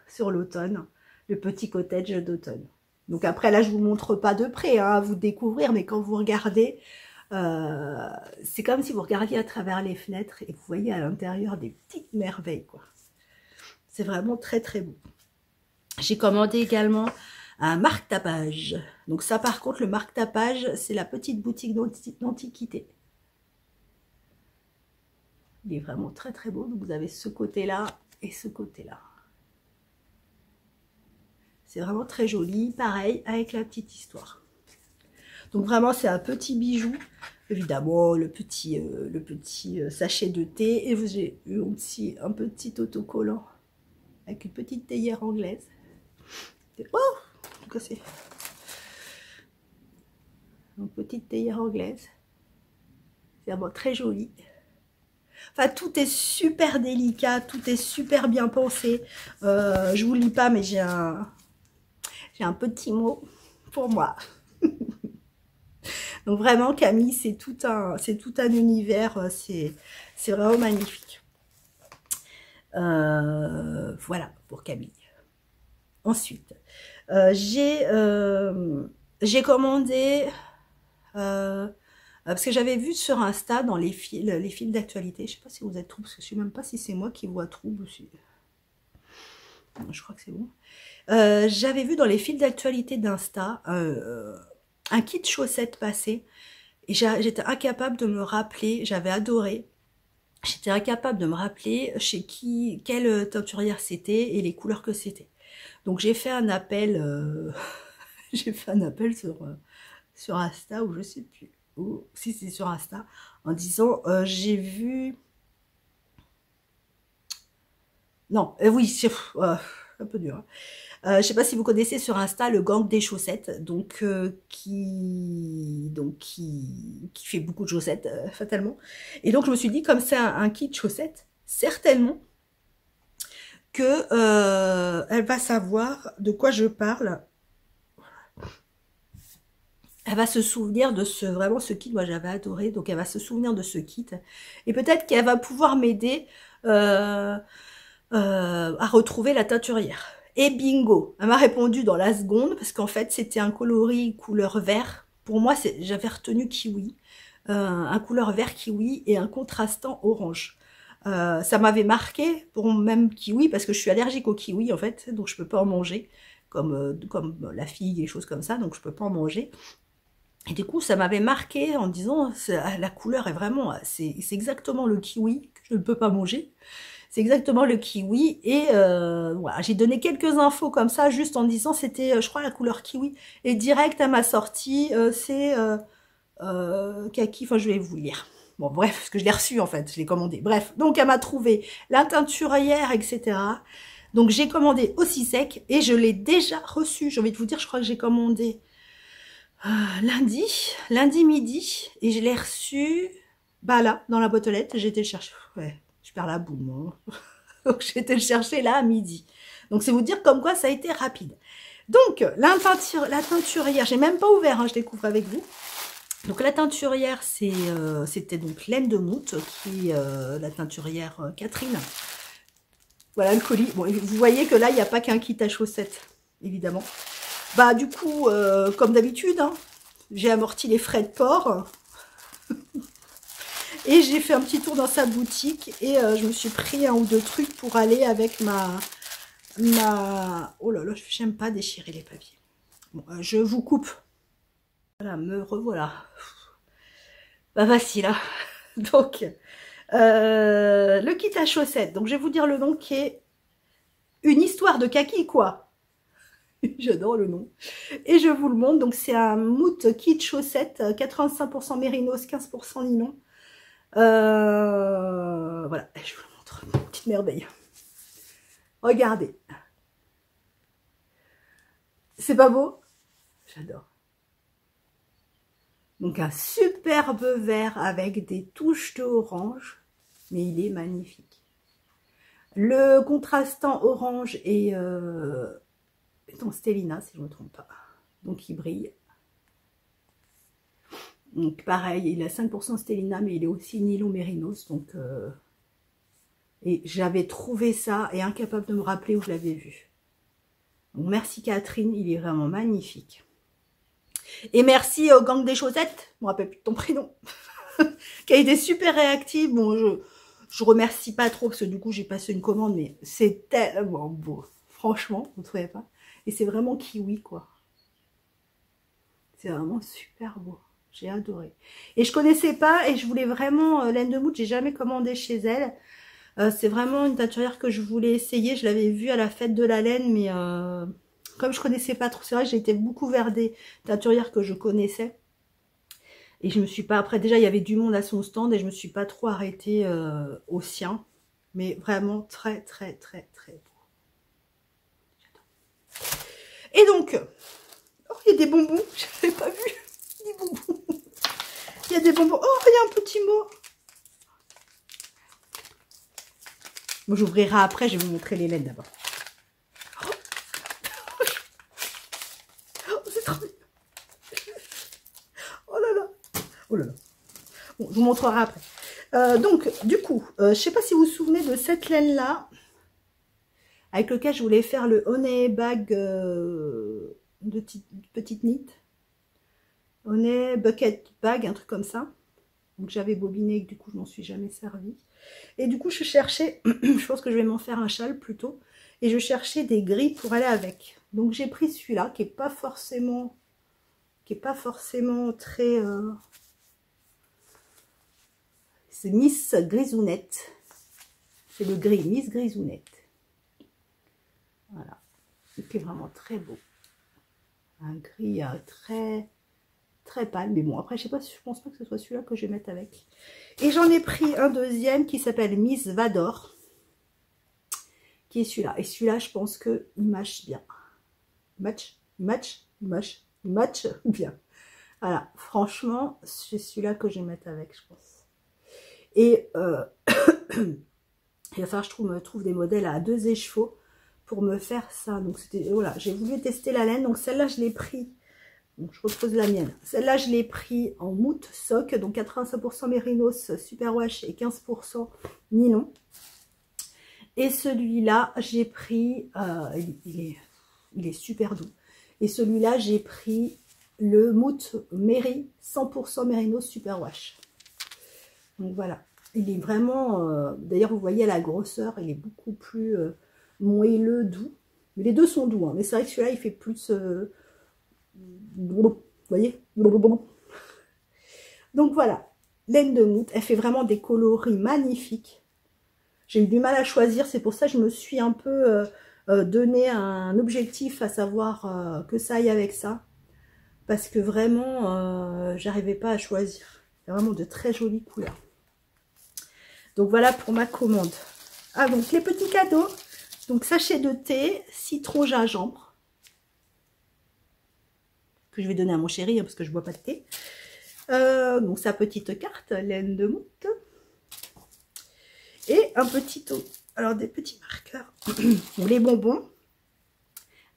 sur l'automne, le petit cottage d'automne. Donc après là, je vous montre pas de près, hein, à vous découvrir, mais quand vous regardez... c'est comme si vous regardiez à travers les fenêtres et vous voyez à l'intérieur des petites merveilles, quoi. C'est vraiment très très beau. J'ai commandé également un marque-tapage. Donc ça par contre, le marque-tapage, c'est la petite boutique d'antiquité. Il est vraiment très très beau. Donc vous avez ce côté-là et ce côté-là. C'est vraiment très joli. Pareil, avec la petite histoire. Donc vraiment, c'est un petit bijou. Évidemment, le petit sachet de thé. Et vous avez eu aussi un petit autocollant avec une petite théière anglaise. Oh, cassé. Donc, petite théière anglaise. C'est vraiment très joli. Enfin, tout est super délicat, tout est super bien pensé. Je vous lis pas, mais j'ai un petit mot pour moi. Donc vraiment, Camille, c'est tout un univers, c'est vraiment magnifique. Voilà pour Camille. Ensuite, j'ai commandé, parce que j'avais vu sur Insta dans les fils d'actualité, je sais pas si vous êtes trouble, parce que je sais même pas si c'est moi qui vois trouble. Je crois que c'est bon. J'avais vu dans les fils d'actualité d'Insta un kit chaussettes passé et j'étais incapable de me rappeler, j'avais adoré, j'étais incapable de me rappeler chez quelle teinturière c'était et les couleurs que c'était. Donc j'ai fait un appel, j'ai fait un appel sur Insta, ou je sais plus, ou si c'est sur Insta, en disant j'ai vu, non, oui, c'est un peu dur, hein. Je sais pas si vous connaissez sur Insta le gang des chaussettes, donc qui fait beaucoup de chaussettes fatalement. Et donc je me suis dit, comme c'est un kit chaussettes, certainement que elle va savoir de quoi je parle. Elle va se souvenir de vraiment ce kit, moi j'avais adoré, donc elle va se souvenir de ce kit. Et peut-être qu'elle va pouvoir m'aider à retrouver la teinturière. Et bingo, elle m'a répondu dans la seconde, parce qu'en fait, c'était un coloris couleur vert. Pour moi, j'avais retenu kiwi, un couleur vert kiwi et un contrastant orange. Ça m'avait marqué pour même kiwi, parce que je suis allergique au kiwi, en fait, donc je peux pas en manger, comme la figue et choses comme ça, donc je peux pas en manger. Et du coup, ça m'avait marqué en disant, la couleur est vraiment, c'est exactement le kiwi que je ne peux pas manger. C'est exactement le kiwi et voilà, j'ai donné quelques infos comme ça, juste en disant c'était, je crois, la couleur kiwi. Et direct à ma sortie, c'est kaki, enfin je vais vous lire. Bon bref, parce que je l'ai reçu en fait, je l'ai commandé. Bref, donc elle m'a trouvé la teinturière, etc. Donc j'ai commandé aussi sec et je l'ai déjà reçu. J'ai envie de vous dire, je crois que j'ai commandé lundi midi et je l'ai reçu, bah là, dans la boîte aux lettres, j'ai été le chercher. Ouais. Je perds la boum. Hein. Donc, j'ai été le chercher là à midi. Donc, c'est vous dire comme quoi ça a été rapide. Donc, la teinturière, j'ai même pas ouvert, hein, je découvre avec vous. Donc, la teinturière, c'était donc Laine de Moute, qui la teinturière Catherine. Voilà le colis. Bon, vous voyez que là, il n'y a pas qu'un kit à chaussettes, évidemment. Bah, du coup, comme d'habitude, hein, j'ai amorti les frais de port. Et j'ai fait un petit tour dans sa boutique et je me suis pris 1 ou 2 trucs pour aller avec ma... Oh là là, j'aime pas déchirer les papiers. Bon, je vous coupe. Voilà, me revoilà. Pas facile, hein. Donc, le kit à chaussettes. Donc, je vais vous dire le nom qui est une histoire de kaki, quoi. J'adore le nom. Et je vous le montre. Donc, c'est un mout kit chaussettes, 85% mérinos, 15% nylon. Voilà, je vous le montre. Petite merveille. Regardez. C'est pas beau? J'adore. Donc un superbe vert avec des touches de orange, mais il est magnifique. Le contrastant orange est en Stellina, si je ne me trompe pas. Donc il brille. Donc pareil, il a 5% Stellina, mais il est aussi nylon mérinos. Donc, et j'avais trouvé ça et incapable de me rappeler où je l'avais vu. Donc merci Catherine, il est vraiment magnifique. Et merci au gang des chaussettes, je me rappelle plus de ton prénom, qui a été super réactive. Bon, je remercie pas trop parce que du coup j'ai passé une commande, mais c'est tellement beau. Franchement, vous ne trouvez pas? Et c'est vraiment kiwi, quoi. C'est vraiment super beau. J'ai adoré. Et je connaissais pas et je voulais vraiment laine de mout. J'ai jamais commandé chez elle. C'est vraiment une teinturière que je voulais essayer. Je l'avais vue à la fête de la laine, mais comme je connaissais pas trop, c'est vrai que j'ai été beaucoup vers des teinturières que je connaissais. Et je me suis pas... Après, déjà, il y avait du monde à son stand et je me suis pas trop arrêtée au sien. Mais vraiment très, très, très, très beau. Et donc, oh, il y a des bonbons. Je n'avais pas vu. Des bonbons. Il y a des bonbons. Oh, il y a un petit mot. Bon, j'ouvrirai après, je vais vous montrer les laines d'abord. Oh, c'est trop bien. Oh là là. Oh là là. Bon, je vous montrerai après. Donc, du coup, je ne sais pas si vous vous souvenez de cette laine-là, avec lequel je voulais faire le honey bag de petite knit. Honey bucket bag, un truc comme ça. Donc, j'avais bobiné, du coup, je m'en suis jamais servi. Et du coup, je cherchais, je pense que je vais m'en faire un châle plutôt. Et je cherchais des gris pour aller avec. Donc, j'ai pris celui-là, qui est pas forcément très... c'est Miss Grisounette. C'est le gris, Miss Grisounette. Voilà. C'est vraiment très beau. Un gris très pâle. Mais bon, après, je sais pas, je pense pas que ce soit celui-là que je vais mettre avec. Et j'en ai pris un deuxième qui s'appelle Miss Vador. Qui est celui-là. Et celui-là, je pense qu'il match bien. Il match bien. Voilà. Franchement, c'est celui-là que je vais mettre avec, je pense. Et il va falloir que je trouve des modèles à 2 écheveaux pour me faire ça. Donc, c'était, voilà, j'ai voulu tester la laine. Donc, celle-là, je l'ai pris. Donc, je repose la mienne. Celle-là, je l'ai pris en mout sock. Donc, 85% mérinos superwash et 15% nylon. Et celui-là, j'ai pris... il est super doux. Et celui-là, j'ai pris le mout Meri 100% mérinos superwash. Donc, voilà. Il est vraiment... D'ailleurs, vous voyez la grosseur, il est beaucoup plus moelleux, doux. Mais les deux sont doux. Hein. Mais c'est vrai que celui-là, il fait plus... vous voyez? Donc, voilà. Laine de mout. Elle fait vraiment des coloris magnifiques. J'ai eu du mal à choisir. C'est pour ça que je me suis un peu donné un objectif, à savoir que ça aille avec ça. Parce que vraiment, j'arrivais pas à choisir. Il y a vraiment de très jolies couleurs. Donc voilà pour ma commande. Ah, donc les petits cadeaux. Donc sachet de thé, citron, gingembre. Que je vais donner à mon chéri, hein, parce que je bois pas de thé. Donc sa petite carte, laine de mout. Et un petit... Alors des petits marqueurs. Les bonbons.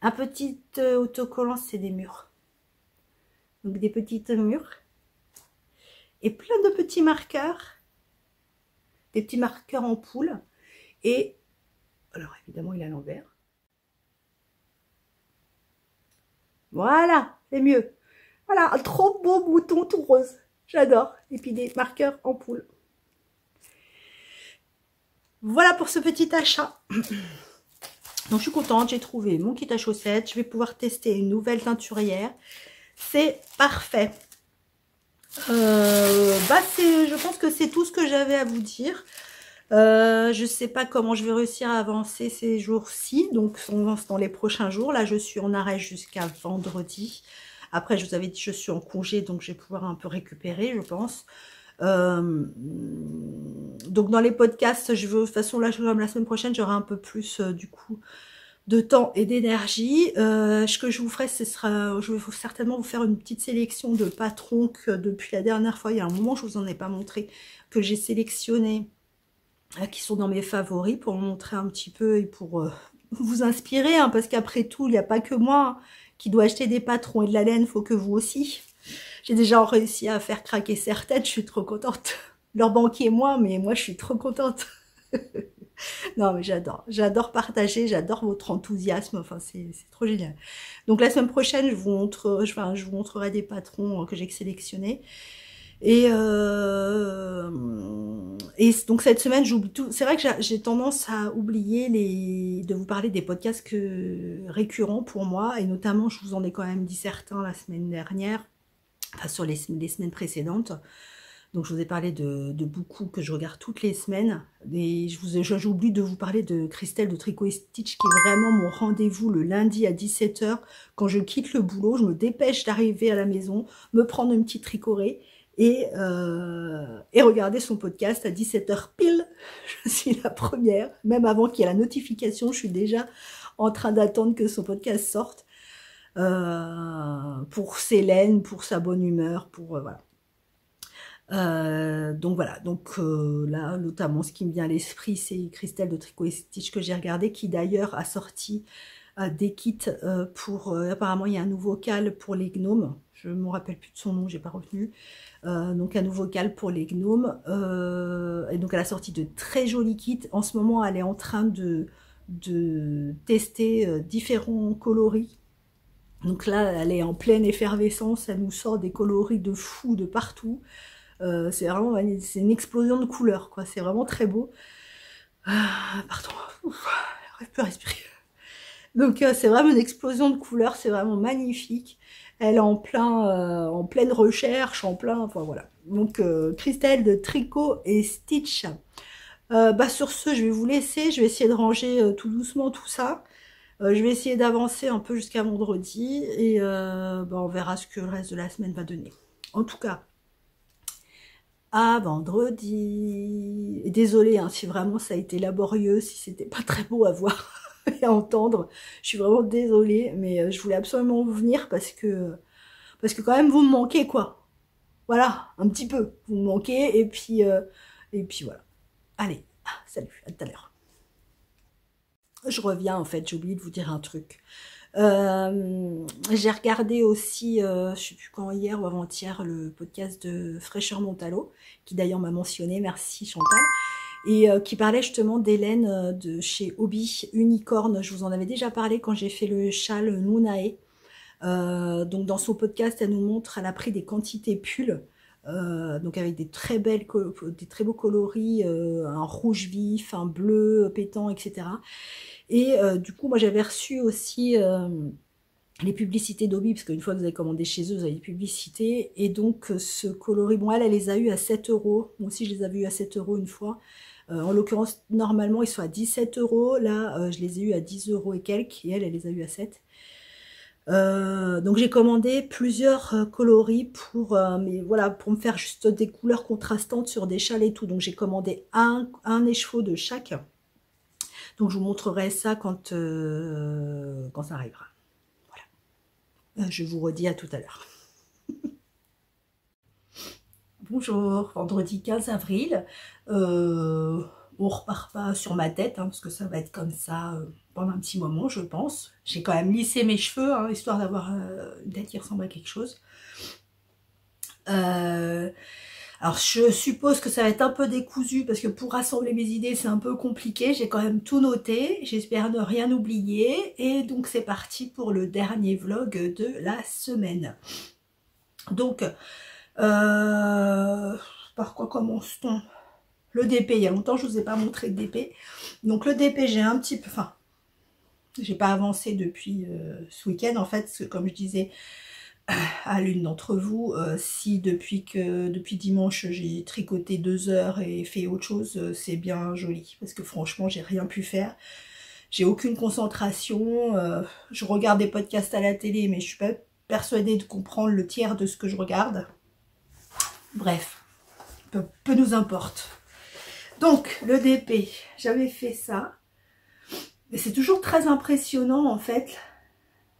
Un petit autocollant, c'est des murs. Donc des petites murs. Et plein de petits marqueurs. Des petits marqueurs en poule. Et, alors évidemment, il est à l'envers. Voilà, c'est mieux. Voilà, un trop beau bouton tout rose. J'adore. Et puis des marqueurs en poule. Voilà pour ce petit achat. Donc je suis contente, j'ai trouvé mon kit à chaussettes. Je vais pouvoir tester une nouvelle teinturière. C'est parfait. Je pense que c'est tout ce que j'avais à vous dire. Je sais pas comment je vais réussir à avancer ces jours-ci. Donc on lance dans les prochains jours. Là je suis en arrêt jusqu'à vendredi. Après je vous avais dit je suis en congé, donc je vais pouvoir un peu récupérer, je pense. Donc dans les podcasts, de toute façon là comme la semaine prochaine j'aurai un peu plus du coup de temps et d'énergie. Ce que je vous ferai, je vais certainement vous faire une petite sélection de patrons que depuis la dernière fois, il y a un moment je vous en ai pas montré, que j'ai sélectionné, qui sont dans mes favoris, pour vous montrer un petit peu et pour vous inspirer, hein, parce qu'après tout, il n'y a pas que moi qui dois acheter des patrons et de la laine, il faut que vous aussi. J'ai déjà réussi à faire craquer certaines, je suis trop contente. Leur banquier moins, mais moi je suis trop contente. Non mais j'adore partager, j'adore votre enthousiasme, enfin c'est trop génial. Donc la semaine prochaine, je vous montrerai des patrons que j'ai sélectionnés. Et donc cette semaine, j'oublie tout. C'est vrai que j'ai tendance à oublier de vous parler des podcasts récurrents pour moi, et notamment, je vous en ai quand même dit certains la semaine dernière, enfin sur les semaines précédentes. Donc je vous ai parlé de beaucoup que je regarde toutes les semaines, et j'oublie de vous parler de Christelle de Tricot et Stitch, qui est vraiment mon rendez-vous le lundi à 17 h. Quand je quitte le boulot, je me dépêche d'arriver à la maison, me prendre une petite tricorée, et regarder son podcast à 17 h pile. Je suis la première, même avant qu'il y ait la notification, je suis déjà en train d'attendre que son podcast sorte, pour Célène, pour sa bonne humeur, pour voilà. Donc voilà, là notamment ce qui me vient à l'esprit, c'est Christelle de Tricot et Stitch que j'ai regardé, qui d'ailleurs a sorti des kits pour apparemment il y a un nouveau cal pour les gnomes, je me rappelle plus de son nom, j'ai pas retenu. Donc un nouveau cal pour les gnomes, et donc elle a sorti de très jolis kits. En ce moment elle est en train de tester différents coloris. Donc là elle est en pleine effervescence, elle nous sort des coloris de fou de partout. C'est vraiment, c'est une explosion de couleurs, quoi. C'est vraiment très beau. Pardon, j'arrive plus à respirer. Donc c'est vraiment une explosion de couleurs, c'est vraiment magnifique. Elle est en pleine recherche, enfin voilà. Donc Christelle de Tricot et Stitch. Sur ce, je vais vous laisser. Je vais essayer de ranger tout doucement tout ça. Je vais essayer d'avancer un peu jusqu'à vendredi, et on verra ce que le reste de la semaine va donner. En tout cas, à vendredi. Et désolée hein, si vraiment ça a été laborieux, si c'était pas très beau à voir et à entendre. Je suis vraiment désolée, mais je voulais absolument vous venir parce que quand même vous me manquez, quoi. Voilà, un petit peu. Vous me manquez, et puis voilà. Allez, salut, à tout à l'heure. Je reviens, en fait, j'ai oublié de vous dire un truc. J'ai regardé aussi, je sais plus quand, hier ou avant-hier, le podcast de Fraîcheur Montalo, qui d'ailleurs m'a mentionné, merci Chantal, et qui parlait justement d'Hélène de chez Hobby Unicorn. Je vous en avais déjà parlé quand j'ai fait le châle Nunae. Donc dans son podcast, elle nous montre, elle a pris des quantités pulls, donc avec des très beaux coloris, un rouge vif, un bleu pétant, etc. Et du coup, moi j'avais reçu aussi les publicités d'Hobby, parce qu'une fois que vous avez commandé chez eux, vous avez les publicités. Et donc ce coloris, bon, elle les a eu à 7 €. Moi aussi, je les avais eu à 7 € une fois. En l'occurrence, normalement, ils sont à 17 €. Là, je les ai eu à 10 € et quelques. Et elle les a eu à 7. Donc j'ai commandé plusieurs coloris mais voilà, pour me faire juste des couleurs contrastantes sur des châles et tout. Donc j'ai commandé un écheveau de chaque. Donc je vous montrerai ça quand ça arrivera. Voilà. Je vous redis à tout à l'heure. Bonjour, vendredi 15 avril. On repart pas sur ma tête, hein, parce que ça va être comme ça pendant un petit moment, je pense. J'ai quand même lissé mes cheveux, hein, histoire d'avoir une tête qui ressemble à quelque chose. Alors je suppose que ça va être un peu décousu, parce que pour rassembler mes idées c'est un peu compliqué. J'ai quand même tout noté, j'espère ne rien oublier. Et donc c'est parti pour le dernier vlog de la semaine. Donc par quoi commence-t-on? le DP, il y a longtemps, je ne vous ai pas montré de DP. Donc le DP, j'ai un petit peu... Enfin, j'ai pas avancé depuis ce week-end, en fait, parce que comme je disais à l'une d'entre vous, si depuis dimanche, j'ai tricoté 2 heures et fait autre chose, c'est bien joli. Parce que franchement, j'ai rien pu faire. J'ai aucune concentration. Je regarde des podcasts à la télé, mais je suis pas persuadée de comprendre le tiers de ce que je regarde. Bref, peu nous importe. Donc, le DP, j'avais fait ça. Et c'est toujours très impressionnant, en fait,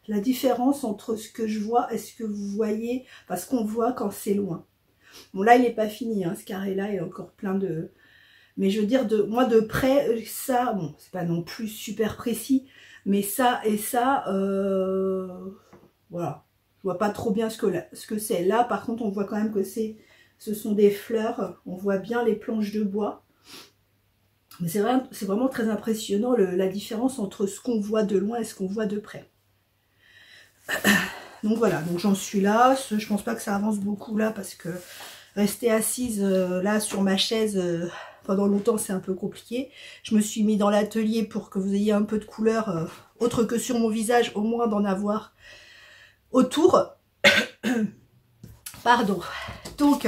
la différence entre ce que je vois et ce que vous voyez, enfin, ce qu'on voit quand c'est loin. Bon, là, il n'est pas fini, hein, ce carré-là, il y a encore plein de... Mais je veux dire, moi, de près, ça, bon, c'est pas non plus super précis, mais ça et ça, voilà. Je vois pas trop bien ce que c'est. Là, par contre, on voit quand même que ce sont des fleurs. On voit bien les planches de bois. Mais c'est vraiment très impressionnant la différence entre ce qu'on voit de loin et ce qu'on voit de près. Donc voilà, donc j'en suis là. Je pense pas que ça avance beaucoup là parce que rester assise là sur ma chaise pendant longtemps c'est un peu compliqué. Je me suis mis dans l'atelier pour que vous ayez un peu de couleur autre que sur mon visage, au moins d'en avoir autour. Pardon. Donc,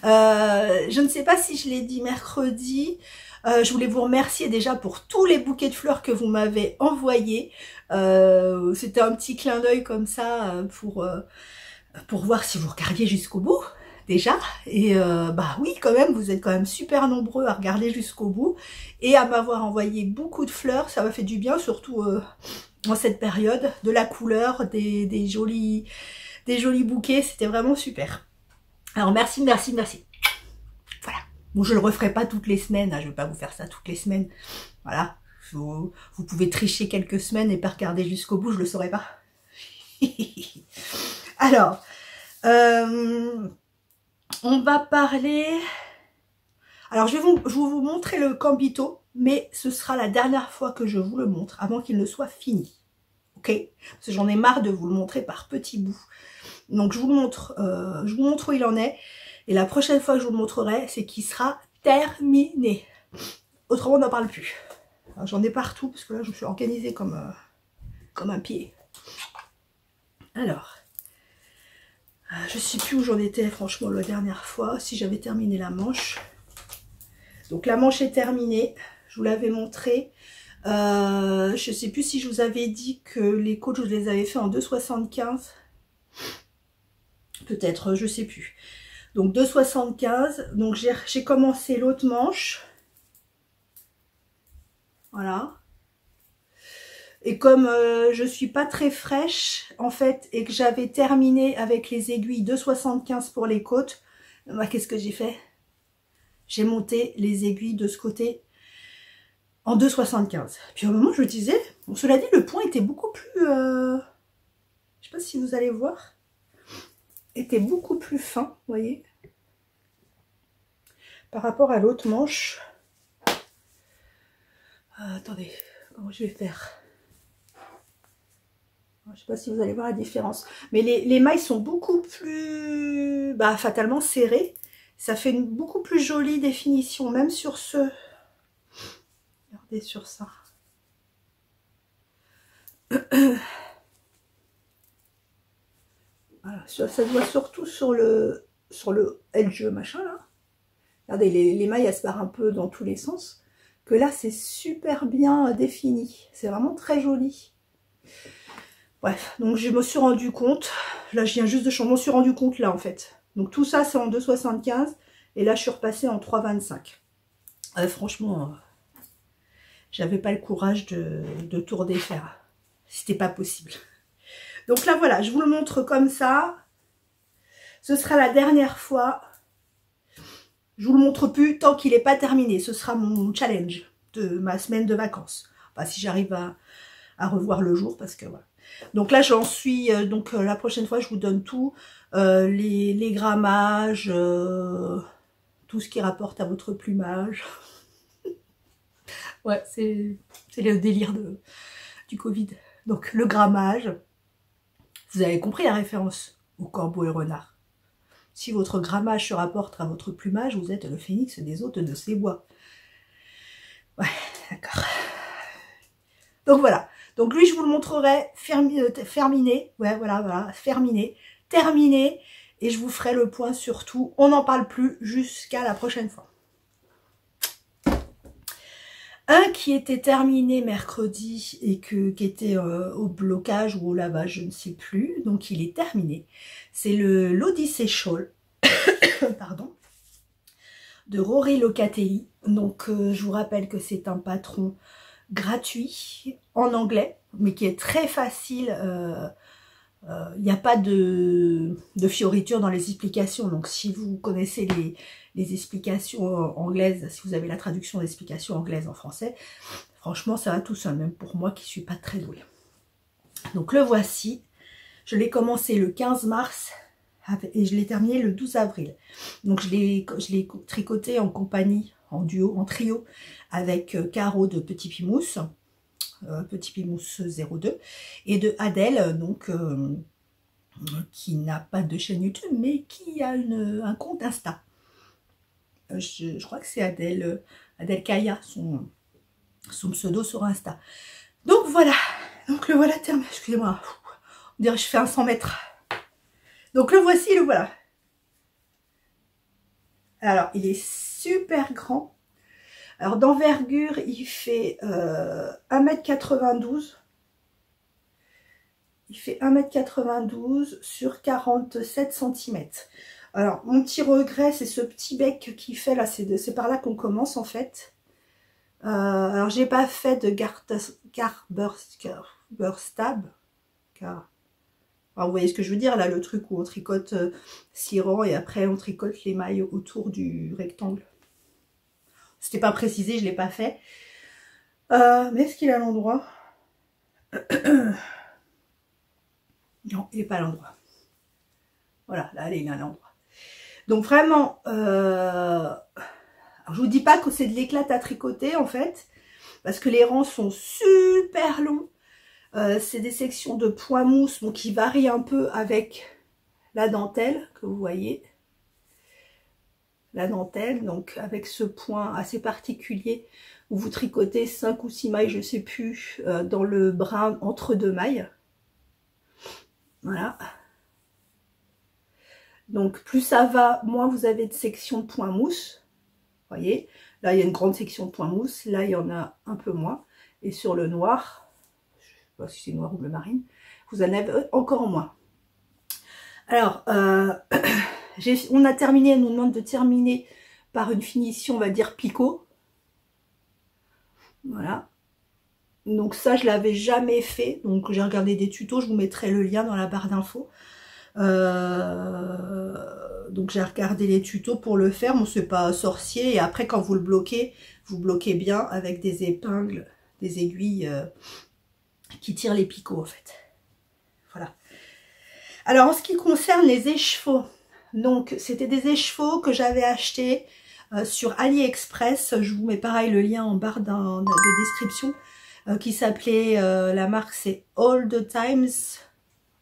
je ne sais pas si je l'ai dit mercredi. Je voulais vous remercier déjà pour tous les bouquets de fleurs que vous m'avez envoyés. C'était un petit clin d'œil comme ça pour voir si vous regardiez jusqu'au bout déjà. Et bah oui, quand même, vous êtes quand même super nombreux à regarder jusqu'au bout et à m'avoir envoyé beaucoup de fleurs. Ça m'a fait du bien, surtout en cette période, de la couleur, des jolis bouquets. C'était vraiment super. Alors merci, merci, merci. Voilà. Bon, je le referai pas toutes les semaines, hein, je vais pas vous faire ça toutes les semaines. Voilà. Vous pouvez tricher quelques semaines et pas regarder jusqu'au bout, je le saurais pas. Alors, on va parler... Alors, je vais vous montrer le Cambito, mais ce sera la dernière fois que je vous le montre, avant qu'il ne soit fini. Ok? Parce que j'en ai marre de vous le montrer par petits bouts. Donc, je vous montre où il en est. Et la prochaine fois que je vous le montrerai, c'est qu'il sera terminé. Autrement, on n'en parle plus. J'en ai partout, parce que là, je me suis organisée comme un pied. Alors, je ne sais plus où j'en étais, franchement, la dernière fois, si j'avais terminé la manche. Donc, la manche est terminée. Je vous l'avais montré. Je ne sais plus si je vous avais dit que les côtes, je les avais fait en 2,75. Peut-être, je ne sais plus. Donc 2,75. Donc j'ai commencé l'autre manche. Voilà. Et comme je suis pas très fraîche, en fait, et que j'avais terminé avec les aiguilles 2,75 pour les côtes, bah, qu'est-ce que j'ai fait? J'ai monté les aiguilles de ce côté en 2,75. Puis au moment, je me disais, bon, cela dit, le point était beaucoup plus... je sais pas si vous allez voir. Était beaucoup plus fin, vous voyez, par rapport à l'autre manche. Attendez, comment je vais faire? Je ne sais pas si vous allez voir la différence. Mais les mailles sont beaucoup plus, bah, fatalement serrées. Ça fait une beaucoup plus jolie définition, même sur ce. Regardez sur ça. Voilà, ça se voit surtout sur le LG machin là. Regardez, les mailles elles se barrent un peu dans tous les sens. Que là c'est super bien défini. C'est vraiment très joli. Bref, donc je me suis rendu compte. Là je viens juste de changer. Je me suis rendu compte là en fait. Donc tout ça c'est en 2,75. Et là je suis repassée en 3,25. Franchement, j'avais pas le courage de tout redéfaire. C'était pas possible. Donc là, voilà, je vous le montre comme ça. Ce sera la dernière fois. Je vous le montre plus tant qu'il n'est pas terminé. Ce sera mon challenge de ma semaine de vacances. Enfin, si j'arrive à revoir le jour, parce que voilà. Donc là, j'en suis... donc la prochaine fois, je vous donne tout. Les grammages, tout ce qui rapporte à votre plumage. Ouais, c'est le délire du Covid. Donc le grammage. Vous avez compris la référence au corbeau et renard. Si votre grammage se rapporte à votre plumage, vous êtes le phénix des hôtes de ces bois. Ouais, d'accord. Donc voilà. Donc lui, je vous le montrerai ferminé. Ouais, voilà, ferminé, terminé. Et je vous ferai le point sur tout. On n'en parle plus jusqu'à la prochaine fois. Un qui était terminé mercredi et qui était au blocage ou au lavage, je ne sais plus. Donc il est terminé. C'est l'Odyssée Shawl, pardon, de Rory Locatelli. Donc je vous rappelle que c'est un patron gratuit en anglais, mais qui est très facile. Il n'y a pas de fioritures dans les explications. Donc si vous connaissez les explications anglaises, si vous avez la traduction d'explications anglaises en français, franchement ça va tout seul, même pour moi qui ne suis pas très douée. Donc le voici. Je l'ai commencé le 15 mars et je l'ai terminé le 12 avril. Donc je l'ai tricoté en compagnie, en duo, en trio, avec Caro de Petit Pimousse, Petit Pimousse 02, et de Adèle, donc qui n'a pas de chaîne YouTube, mais qui a un compte Insta. Je crois que c'est Adèle Kaya, son pseudo sur Insta. Donc voilà, donc le voilà terminé. Excusez-moi, on dirait que je fais un 100 mètres. Donc le voici, le voilà. Alors, il est super grand. Alors, d'envergure, il fait 1,92 m. Il fait 1,92 m sur 47 cm. Alors, mon petit regret, c'est ce petit bec qui fait là. C'est par là qu'on commence, en fait. Alors, j'ai pas fait de Garburstab. Alors, vous voyez ce que je veux dire, là, le truc où on tricote 6 rangs et après, on tricote les mailles autour du rectangle. C'était pas précisé, je l'ai pas fait. Mais est-ce qu'il est à l'endroit? Non, il n'est pas à l'endroit. Voilà, là, il est à l'endroit. Donc vraiment, alors, je vous dis pas que c'est de l'éclat à tricoter, en fait, parce que les rangs sont super longs. C'est des sections de point mousse, donc qui varient un peu avec la dentelle, que vous voyez. La dentelle, donc avec ce point assez particulier où vous tricotez 5 ou 6 mailles, je ne sais plus, dans le brin entre deux mailles. Voilà. Donc plus ça va, moins vous avez de sections de point mousse. Vous voyez, là il y a une grande section de point mousse, là il y en a un peu moins. Et sur le noir, je ne sais pas si c'est noir ou bleu marine, vous en avez encore moins. Alors, on a terminé, elle nous demande de terminer par une finition, on va dire picot. Voilà. Donc ça, je l'avais jamais fait. Donc j'ai regardé des tutos, je vous mettrai le lien dans la barre d'infos. Donc j'ai regardé les tutos pour le faire. Bon, c'est pas sorcier. Et après, quand vous le bloquez, vous bloquez bien avec des épingles, des aiguilles qui tirent les picots en fait. Voilà. Alors en ce qui concerne les écheveaux, donc c'était des écheveaux que j'avais achetés sur AliExpress. Je vous mets pareil le lien en barre de description, qui s'appelait, la marque c'est All the Times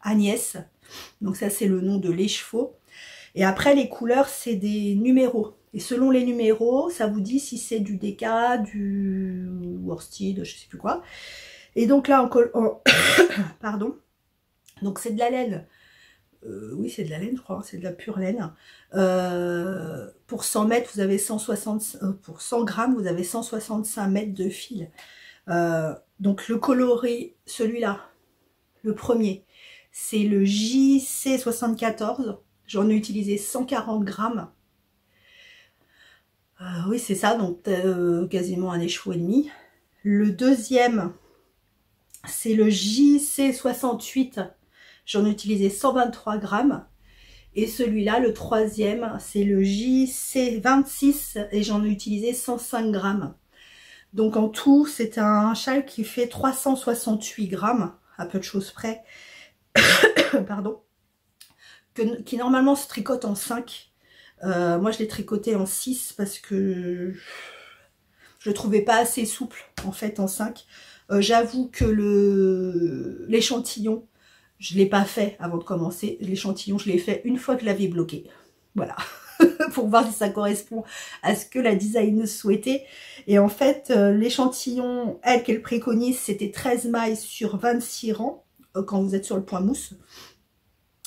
Agnès. Donc ça c'est le nom de l'écheveau. Et après les couleurs c'est des numéros. Et selon les numéros, ça vous dit si c'est du DK, du worsted, je sais plus quoi. Et donc là pardon. Donc c'est de la laine. Oui, c'est de la laine, je crois, c'est de la pure laine. Pour 100 mètres, vous avez 160, pour 100 grammes, vous avez 165 mètres de fil. Donc le coloris, celui-là, le premier, c'est le JC74. J'en ai utilisé 140 grammes. Oui, c'est ça, donc quasiment un écheveau et demi. Le deuxième, c'est le JC68. J'en ai utilisé 123 grammes. Et celui-là, le troisième, c'est le JC26 et j'en ai utilisé 105 grammes. Donc en tout, c'est un châle qui fait 368 grammes, à peu de choses près. Pardon. Qui normalement se tricote en 5. Moi, je l'ai tricoté en 6 parce que je le trouvais pas assez souple, en fait, en 5. J'avoue que l'échantillon, je ne l'ai pas fait avant de commencer. L'échantillon, je l'ai fait une fois que je l'avais bloqué. Voilà, pour voir si ça correspond à ce que la designeuse souhaitait. Et en fait, l'échantillon, elle, qu'elle préconise, c'était 13 mailles sur 26 rangs, quand vous êtes sur le point mousse.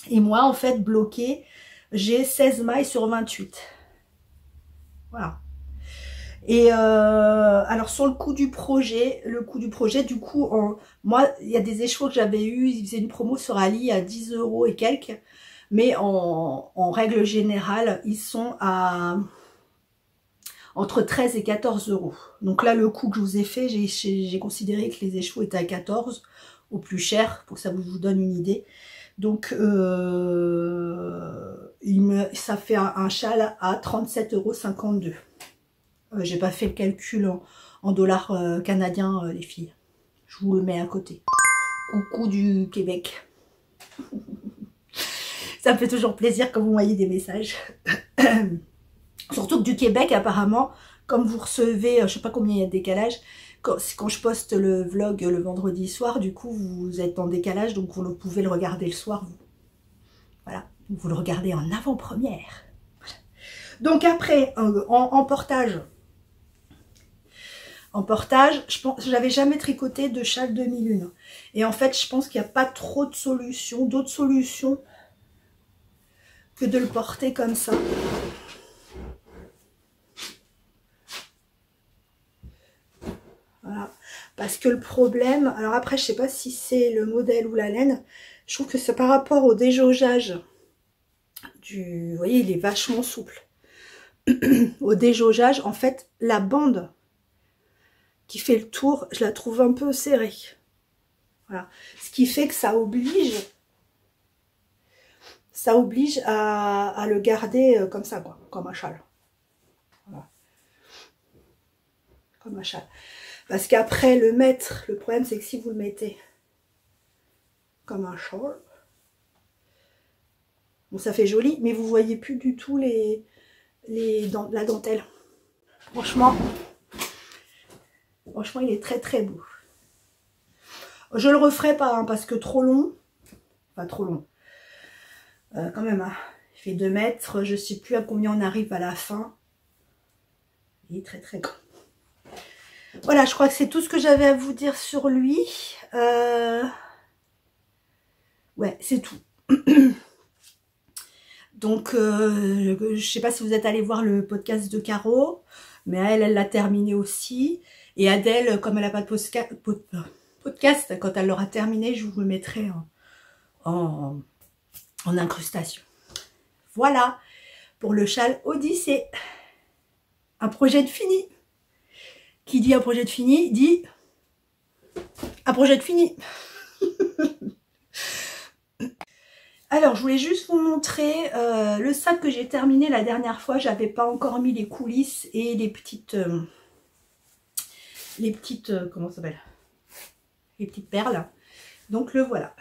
Et moi, en fait, bloqué, j'ai 16 mailles sur 28. Voilà. Et alors sur le coût du projet, du coup, moi, il y a des échevaux que j'avais eu, ils faisaient une promo sur Ali à 10 € et quelques, mais en règle générale, ils sont à entre 13 et 14 €. Donc là, le coût que je vous ai fait, j'ai considéré que les échevaux étaient à 14 au plus cher, pour que ça vous donne une idée. Donc ça fait un châle à 37,52 €. J'ai pas fait le calcul en dollars canadiens, les filles. Je vous le mets à côté. Coucou du Québec. Ça me fait toujours plaisir quand vous m'envoyez des messages. Surtout que du Québec, apparemment, comme vous recevez, je sais pas combien il y a de décalage, quand je poste le vlog le vendredi soir, du coup, vous êtes en décalage, donc vous pouvez le regarder le soir. Voilà, vous le regardez en avant-première. Donc après, en portage, j'avais jamais tricoté de châle 2001. Et en fait, je pense qu'il n'y a pas trop de solutions, d'autres solutions que de le porter comme ça. Voilà. Parce que le problème, alors après, je sais pas si c'est le modèle ou la laine, je trouve que c'est par rapport au déjaugeage vous voyez, il est vachement souple. Au déjaugeage, en fait, la bande qui fait le tour, je la trouve un peu serrée. Voilà. Ce qui fait que ça oblige à le garder comme ça, quoi, comme un châle. Voilà. Comme un châle. Parce qu'après, le problème, c'est que si vous le mettez comme un châle, bon, ça fait joli, mais vous voyez plus du tout la dentelle. Franchement, il est très très beau. Je le referai pas, hein, parce que trop long. Enfin, trop long. Quand même, hein, il fait 2 mètres. Je sais plus à combien on arrive à la fin. Il est très très grand. Voilà, je crois que c'est tout ce que j'avais à vous dire sur lui. Ouais, c'est tout. Donc, je sais pas si vous êtes allé voir le podcast de Caro, mais elle l'a terminé aussi. Et Adèle, comme elle n'a pas de podcast, quand elle l'aura terminé, je vous le mettrai en incrustation. Voilà pour le châle Odyssée. Un projet de fini. Qui dit un projet de fini, dit un projet de fini. Alors, je voulais juste vous montrer le sac que j'ai terminé la dernière fois. J'avais pas encore mis les coulisses et les petites comment ça s'appelle, les petites perles. Donc le voilà.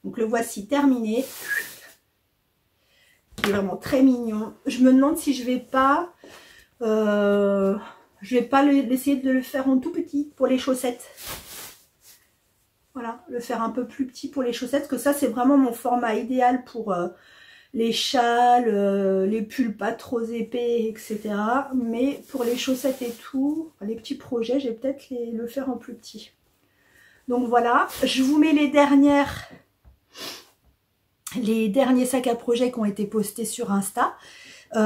Donc le voici terminé. Il est vraiment très mignon. Je me demande si je vais pas essayer de le faire en tout petit pour les chaussettes. Voilà, le faire un peu plus petit pour les chaussettes, parce que ça c'est vraiment mon format idéal pour les châles, les pulls pas trop épais, etc. Mais pour les chaussettes et tout, les petits projets, je vais peut-être le faire en plus petit. Donc voilà, je vous mets les derniers sacs à projet qui ont été postés sur Insta. Je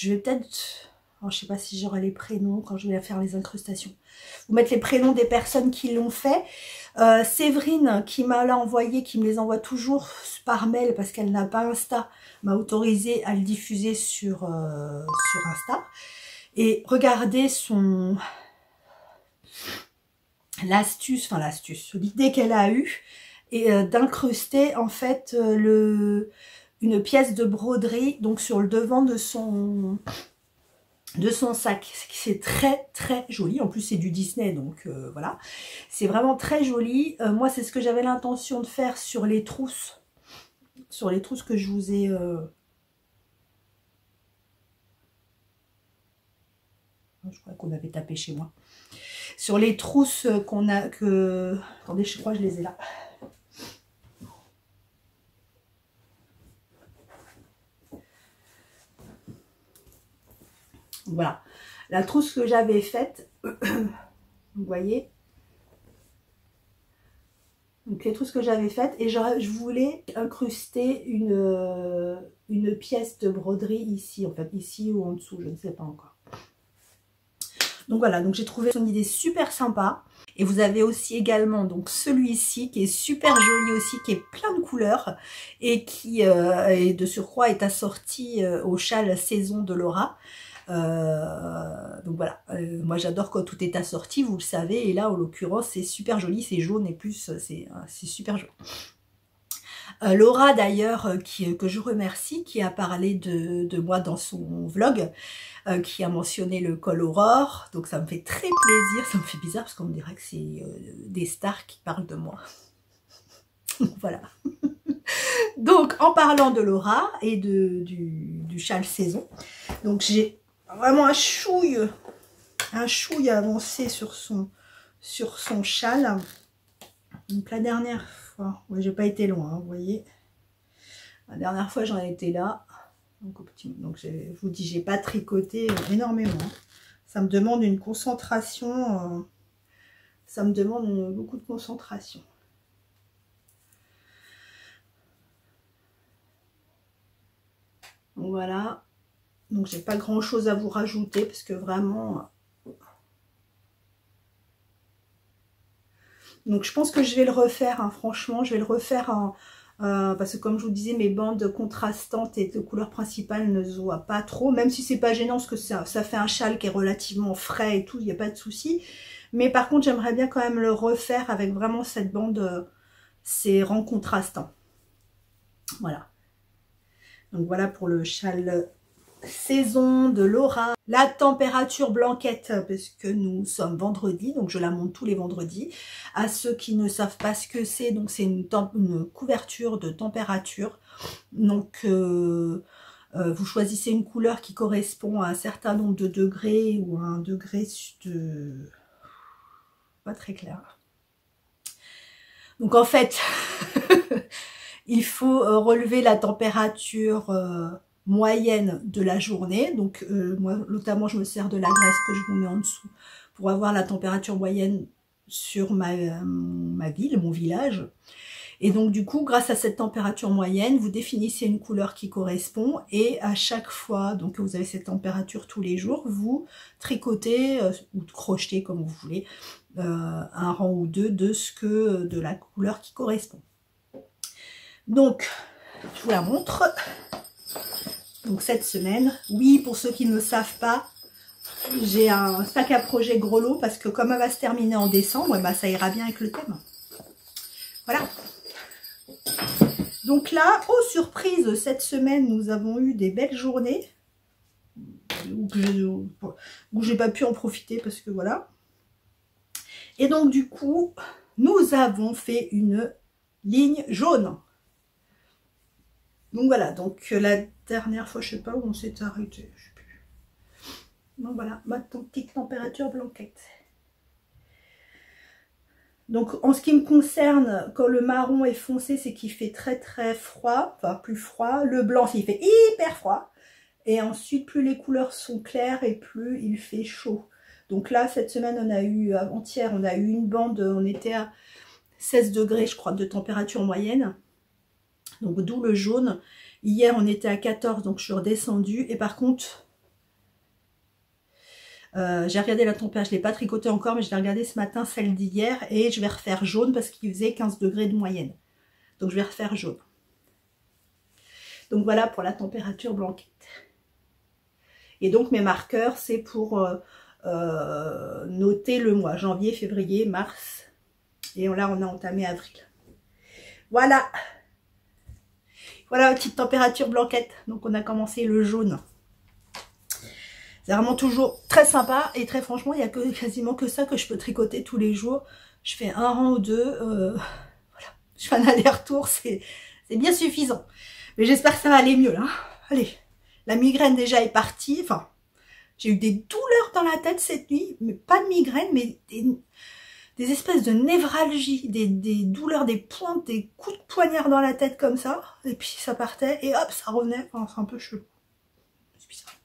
vais peut-être... je ne sais pas si j'aurai les prénoms quand je vais faire les incrustations. Vous mettre les prénoms des personnes qui l'ont fait. Séverine qui m'a envoyé, qui me les envoie toujours par mail parce qu'elle n'a pas Insta, m'a autorisé à le diffuser sur Insta. Et regardez l'idée qu'elle a eue et d'incruster en fait une pièce de broderie donc sur le devant de son sac. C'est très très joli, en plus c'est du Disney, donc voilà, c'est vraiment très joli. Moi c'est ce que j'avais l'intention de faire sur les trousses que je vous ai je crois qu'on avait tapé chez moi, sur les trousses attendez, je crois que je les ai là. Voilà, la trousse que j'avais faite, vous voyez. Donc les trousses que j'avais faites, et je voulais incruster une pièce de broderie ici, en fait, ici ou en dessous, je ne sais pas encore. Donc voilà, donc j'ai trouvé son idée super sympa. Et vous avez aussi également donc celui-ci qui est super joli aussi, qui est plein de couleurs et qui et de surcroît est assorti au châle saison de Laura. Donc voilà, moi j'adore quand tout est assorti, vous le savez, et là en l'occurrence c'est super joli, c'est jaune et plus c'est super joli. Laura d'ailleurs, que je remercie, qui a parlé de moi dans son vlog, qui a mentionné le col Aurore, donc ça me fait très plaisir, ça me fait bizarre parce qu'on me dirait que c'est des stars qui parlent de moi. Voilà. Donc en parlant de Laura et du châle saison, donc j'ai vraiment un chouille avancé sur son châle. Donc la dernière fois, ouais, j'ai pas été loin, hein, vous voyez. La dernière fois j'en étais là. Donc je vous dis, j'ai pas tricoté énormément. Ça me demande une concentration. Ça me demande beaucoup de concentration. Donc voilà. Donc j'ai pas grand chose à vous rajouter parce que vraiment. Donc je pense que je vais le refaire, hein, franchement, je vais le refaire parce que comme je vous disais, mes bandes contrastantes et de couleur principale ne se voient pas trop, même si c'est pas gênant parce que ça fait un châle qui est relativement frais et tout, il n'y a pas de souci. Mais par contre, j'aimerais bien quand même le refaire avec vraiment cette bande, ces rangs contrastants. Voilà. Donc voilà pour le châle saison de Laura. La température blanquette, parce que nous sommes vendredi, donc je la monte tous les vendredis. À ceux qui ne savent pas ce que c'est, donc c'est une couverture de température. Donc vous choisissez une couleur qui correspond à un certain nombre de degrés ou à un degré de... pas très clair. Donc en fait, il faut relever la température moyenne de la journée. Donc moi notamment je me sers de la graisse que je vous mets en dessous pour avoir la température moyenne sur ma ville, mon village. Et donc du coup, grâce à cette température moyenne, vous définissez une couleur qui correspond et à chaque fois, donc vous avez cette température tous les jours, vous tricotez ou crochetez comme vous voulez un rang ou deux de la couleur qui correspond. Donc, je vous la montre. Donc cette semaine, oui, pour ceux qui ne savent pas, j'ai un sac à projet gros lot parce que comme elle va se terminer en décembre, bah, ça ira bien avec le thème. Voilà. Donc là, oh surprise, cette semaine, nous avons eu des belles journées où j'ai pas pu en profiter parce que voilà. Et donc du coup, nous avons fait une ligne jaune. Donc voilà, donc la dernière fois, je sais pas où on s'est arrêté, je sais plus. Donc voilà, ma petite température blanquette. Donc en ce qui me concerne, quand le marron est foncé, c'est qu'il fait très très froid, enfin plus froid. Le blanc, il fait hyper froid. Et ensuite, plus les couleurs sont claires et plus il fait chaud. Donc là, cette semaine, on a eu, avant-hier, on a eu une bande, on était à 16 degrés, je crois, de température moyenne. Donc d'où le jaune. Hier on était à 14, donc je suis redescendue. Et par contre, j'ai regardé la température, je ne l'ai pas tricoté encore, mais je l'ai regardé ce matin, celle d'hier. Et je vais refaire jaune parce qu'il faisait 15 degrés de moyenne. Donc je vais refaire jaune. Donc voilà pour la température blanquette. Et donc mes marqueurs, c'est pour noter le mois. Janvier, février, mars. Et là on a entamé avril. Voilà. Voilà la petite température blanquette. Donc on a commencé le jaune. C'est vraiment toujours très sympa. Et très franchement, il n'y a quasiment que ça que je peux tricoter tous les jours. Je fais un rang ou deux. Voilà. Je fais un aller-retour. C'est bien suffisant. Mais j'espère que ça va aller mieux là. Allez. La migraine déjà est partie. Enfin, j'ai eu des douleurs dans la tête cette nuit. Mais pas de migraine, mais des espèces de névralgie, des douleurs, des pointes, des coups de poignard dans la tête comme ça. Et puis ça partait et hop, ça revenait. Enfin, c'est un peu chelou. C'est bizarre.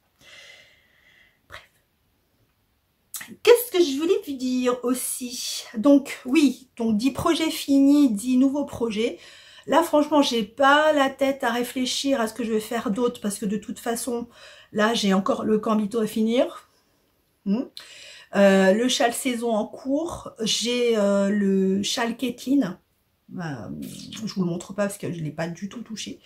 Bref. Qu'est-ce que je voulais vous dire aussi? Donc oui, donc 10 projets finis, 10 nouveaux projets. Là franchement j'ai pas la tête à réfléchir à ce que je vais faire d'autre parce que de toute façon là j'ai encore le Cambito à finir. Le châle saison en cours, j'ai le châle Kathleen. Je vous le montre pas parce que je l'ai pas du tout touché.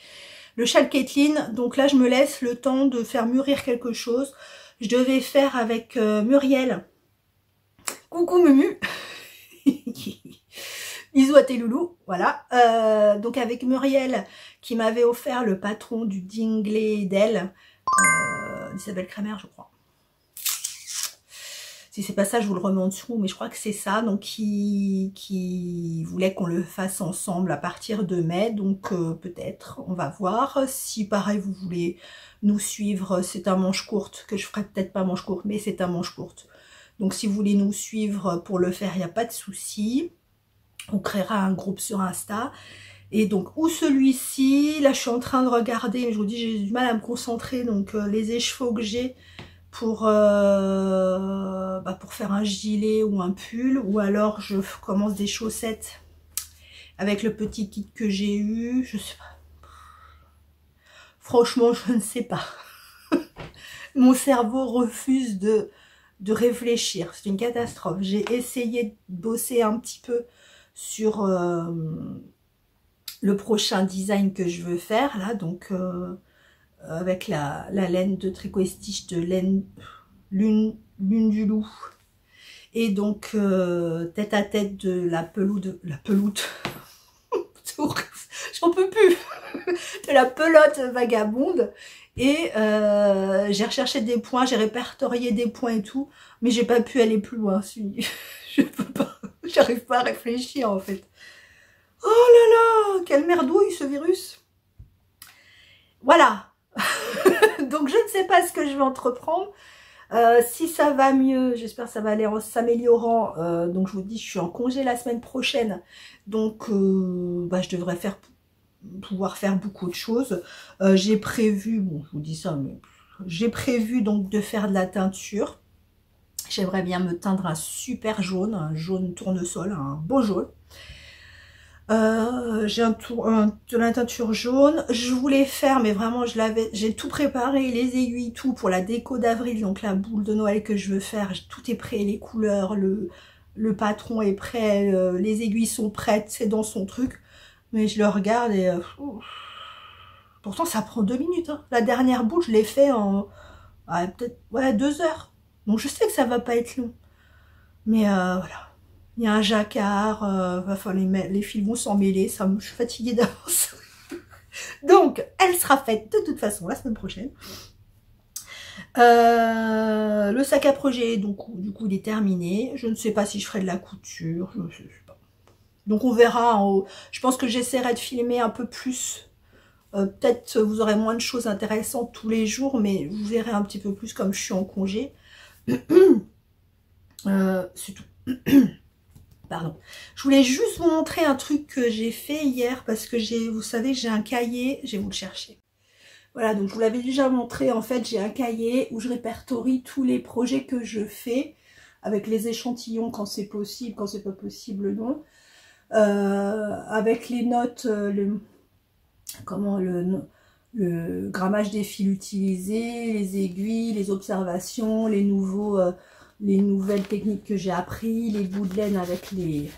Le châle Kathleen, donc là je me laisse le temps de faire mûrir quelque chose. Je devais faire avec Muriel. Coucou Mumu. Bisous à tes loulous, voilà. Donc avec Muriel qui m'avait offert le patron du Dingley d'elle, Isabelle Kramer je crois. Si c'est pas ça, je vous le remets en dessous, mais je crois que c'est ça. Donc, qui voulait qu'on le fasse ensemble à partir de mai. Donc, peut-être, on va voir. Si, pareil, vous voulez nous suivre, c'est un manche courte, que je ferai peut-être pas manche courte, mais c'est un manche courte. Donc, si vous voulez nous suivre pour le faire, il n'y a pas de souci. On créera un groupe sur Insta. Et donc, ou celui-ci, là, je suis en train de regarder, mais je vous dis, j'ai du mal à me concentrer. Donc, les écheveaux que j'ai pour faire un gilet ou un pull, ou alors je commence des chaussettes avec le petit kit que j'ai eu, je sais pas. Franchement, je ne sais pas. Mon cerveau refuse de réfléchir, c'est une catastrophe. J'ai essayé de bosser un petit peu sur le prochain design que je veux faire, là, donc avec la laine de Tricot et Stitch de laine lune du loup, et donc tête à tête de la peloute, j'en peux plus, de la pelote vagabonde. Et j'ai recherché des points, j'ai répertorié des points et tout, mais j'ai pas pu aller plus loin. Je peux pas, j'arrive pas à réfléchir en fait. Oh là là, quelle merdouille ce virus. Voilà. Donc je ne sais pas ce que je vais entreprendre. Si ça va mieux, j'espère que ça va aller en s'améliorant. Donc je vous dis, je suis en congé la semaine prochaine. Donc je devrais pouvoir faire beaucoup de choses. J'ai prévu, bon je vous dis ça, mais j'ai prévu donc de faire de la teinture. J'aimerais bien me teindre un super jaune, un jaune tournesol, un beau jaune. J'ai de la teinture jaune. Je voulais faire, mais vraiment j'ai tout préparé, les aiguilles, tout pour la déco d'avril, donc la boule de Noël que je veux faire. Tout est prêt, les couleurs, le patron est prêt, les aiguilles sont prêtes, c'est dans son truc. Mais je le regarde et pourtant ça prend 2 minutes. Hein. La dernière boule, je l'ai fait en peut-être 2 heures. Donc je sais que ça va pas être long. Mais voilà. Il y a un jacquard, enfin les fils vont s'en mêler, je suis fatiguée d'avance. Donc, elle sera faite de toute façon la semaine prochaine. Le sac à projet, donc du coup, il est terminé. Je ne sais pas si je ferai de la couture, je ne sais pas. Donc, on verra en haut. Je pense que j'essaierai de filmer un peu plus. Peut-être vous aurez moins de choses intéressantes tous les jours, mais vous verrez un petit peu plus comme je suis en congé. C'est tout. Pardon. Je voulais juste vous montrer un truc que j'ai fait hier parce que vous savez, j'ai un cahier, je vais vous le chercher. Voilà, donc je vous l'avais déjà montré, en fait, j'ai un cahier où je répertorie tous les projets que je fais avec les échantillons quand c'est possible, quand c'est pas possible, non. Avec les notes, le grammage des fils utilisés, les aiguilles, les observations, les nouvelles techniques que j'ai appris, les bouts de laine avec les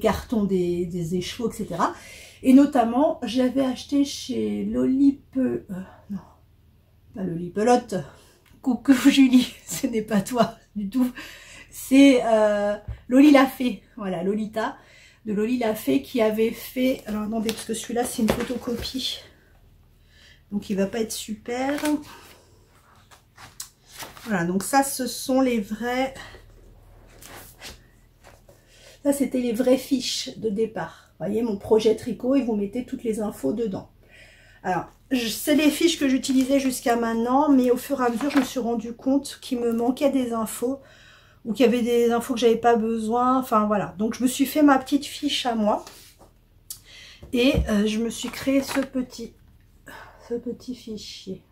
cartons des écheveaux, etc. Et notamment, j'avais acheté chez non, pas Lolipelote. Coucou Julie, ce n'est pas toi du tout. C'est Loli la Fée, voilà, Lolita, de Loli la Fée qui avait fait, alors attendez, parce que celui-là c'est une photocopie, donc il va pas être super. Voilà, donc ça, ce sont les vrais... Ça, c'était les vraies fiches de départ. Vous voyez, mon projet tricot, et vous mettez toutes les infos dedans. Alors, c'est les fiches que j'utilisais jusqu'à maintenant, mais au fur et à mesure, je me suis rendu compte qu'il me manquait des infos, ou qu'il y avait des infos que j'avais pas besoin. Enfin, voilà. Donc, je me suis fait ma petite fiche à moi. Et je me suis créé ce petit fichier.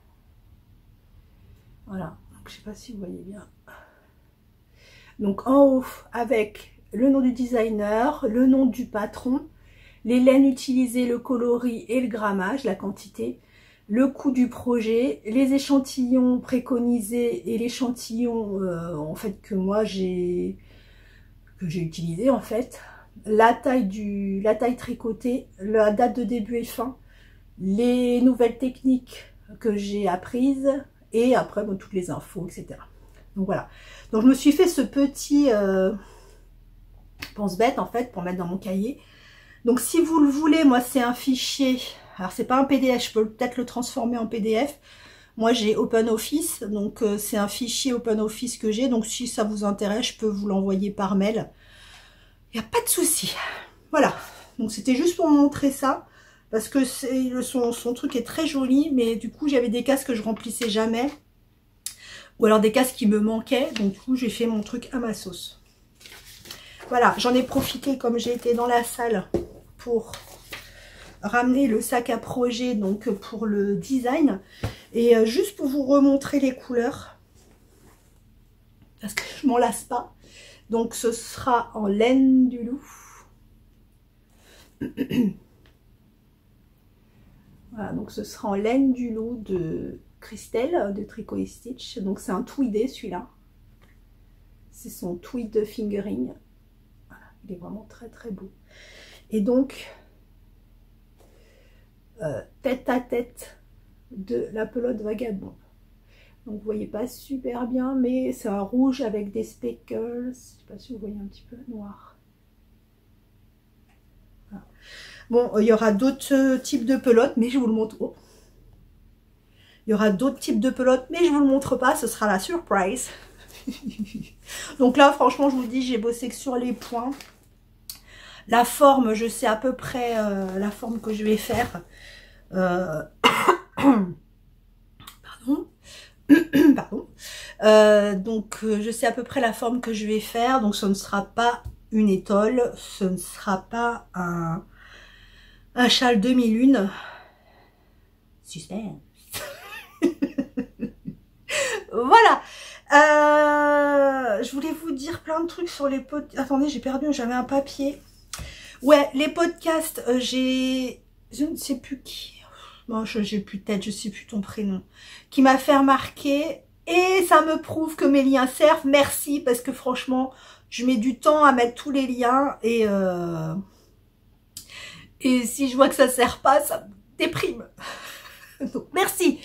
Voilà. je sais pas si vous voyez bien. Donc en haut avec le nom du designer, le nom du patron, les laines utilisées, le coloris et le grammage, la quantité, le coût du projet, les échantillons préconisés et l'échantillon en fait que moi j'ai utilisé en fait, la taille tricotée, la date de début et fin, les nouvelles techniques que j'ai apprises et après bon, toutes les infos, etc. Donc voilà. Donc je me suis fait ce petit pense-bête en fait pour mettre dans mon cahier. Donc si vous le voulez, moi c'est un fichier, alors c'est pas un PDF, je peux peut-être le transformer en PDF. Moi j'ai OpenOffice, donc c'est un fichier OpenOffice que j'ai, donc si ça vous intéresse, je peux vous l'envoyer par mail. Il n'y a pas de souci. Voilà, donc c'était juste pour vous montrer ça, parce que son truc est très joli, mais du coup j'avais des cases que je remplissais jamais, ou alors des cases qui me manquaient, donc du coup j'ai fait mon truc à ma sauce. Voilà, j'en ai profité comme j'ai été dans la salle pour ramener le sac à projet, donc pour le design. Et juste pour vous remontrer les couleurs, parce que je m'en lasse pas. Donc ce sera en laine du loup. Voilà, donc ce sera en laine du loup de Christelle, de Tricot et Stitch. Donc c'est un tweedé celui-là. C'est son tweed fingering. Il est vraiment très très beau. Et donc, tête à tête de la pelote vagabond. Donc vous voyez pas super bien, mais c'est un rouge avec des speckles. Je sais pas si vous voyez un petit peu noir. Voilà. Bon, il y aura d'autres types de pelotes, mais je vous le montre. Oh. Il y aura d'autres types de pelotes, mais je vous le montre pas. Ce sera la surprise. Donc là, franchement, je vous dis, j'ai bossé que sur les points. La forme, je sais à peu près la forme que je vais faire. Pardon. Pardon. Donc, je sais à peu près la forme que je vais faire. Donc, ce ne sera pas une étole. Ce ne sera pas un châle demi-lune. Suspense. Voilà. Je voulais vous dire plein de trucs sur les podcasts. Attendez, j'ai perdu, j'avais un papier. Ouais, les podcasts, je ne sais plus qui. Bon, j'ai plus de tête, je sais plus ton prénom. Qui m'a fait remarquer. Et ça me prouve que mes liens servent. Merci, parce que franchement, je mets du temps à mettre tous les liens. Et si je vois que ça sert pas, ça me déprime. Donc, merci.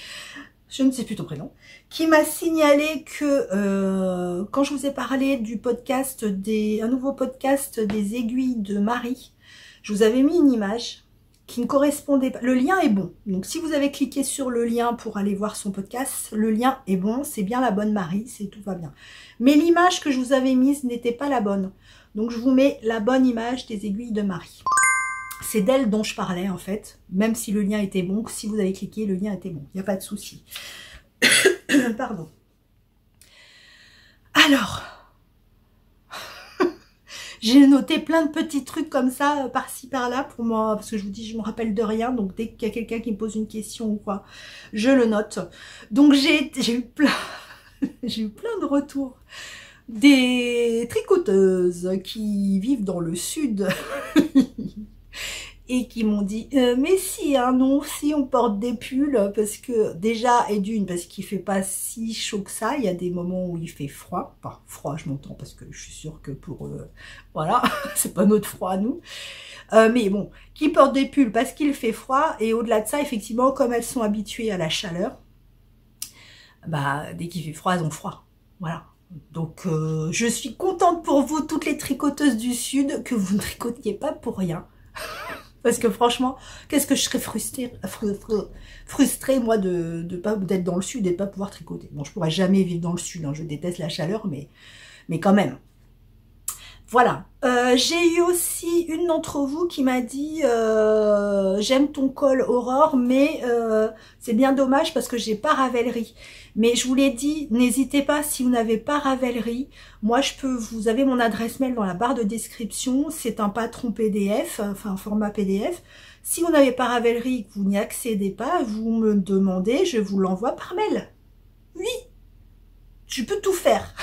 Je ne sais plus ton prénom. Qui m'a signalé que quand je vous ai parlé du podcast, un nouveau podcast des aiguilles de Marie, je vous avais mis une image qui ne correspondait pas. Le lien est bon. Donc si vous avez cliqué sur le lien pour aller voir son podcast, le lien est bon, c'est bien la bonne Marie, tout va bien. Mais l'image que je vous avais mise n'était pas la bonne. Donc je vous mets la bonne image des aiguilles de Marie. C'est d'elle dont je parlais en fait, même si le lien était bon, si vous avez cliqué, le lien était bon, il n'y a pas de souci. Pardon. Alors, j'ai noté plein de petits trucs comme ça, par-ci, par-là, pour moi, parce que je vous dis, je me rappelle de rien, donc dès qu'il y a quelqu'un qui me pose une question ou quoi, je le note. Donc j'ai eu plein de retours des tricoteuses qui vivent dans le sud et qui m'ont dit mais si, hein, non, si on porte des pulls, parce que déjà, et d'une, parce qu'il fait pas si chaud que ça, il y a des moments où il fait froid, enfin froid je m'entends, parce que je suis sûre que pour voilà, c'est pas notre froid à nous, mais bon, qui portent des pulls parce qu'il fait froid, et au-delà de ça, effectivement, comme elles sont habituées à la chaleur, bah dès qu'il fait froid, elles ont froid, voilà. Donc je suis contente pour vous, toutes les tricoteuses du sud, que vous ne tricotiez pas pour rien. Parce que franchement, qu'est-ce que je serais frustrée moi d'être dans le sud et de pas pouvoir tricoter. Bon, je pourrais jamais vivre dans le sud, hein, je déteste la chaleur, mais quand même. Voilà. J'ai eu aussi une d'entre vous qui m'a dit j'aime ton col Aurore, mais c'est bien dommage parce que j'ai pas Ravelry. Mais je vous l'ai dit, n'hésitez pas, si vous n'avez pas Ravelry, moi vous avez mon adresse mail dans la barre de description, c'est un patron PDF, enfin un format PDF. Si vous n'avez pas Ravelry et que vous n'y accédez pas, vous me demandez, je vous l'envoie par mail. Oui. tu peux tout faire.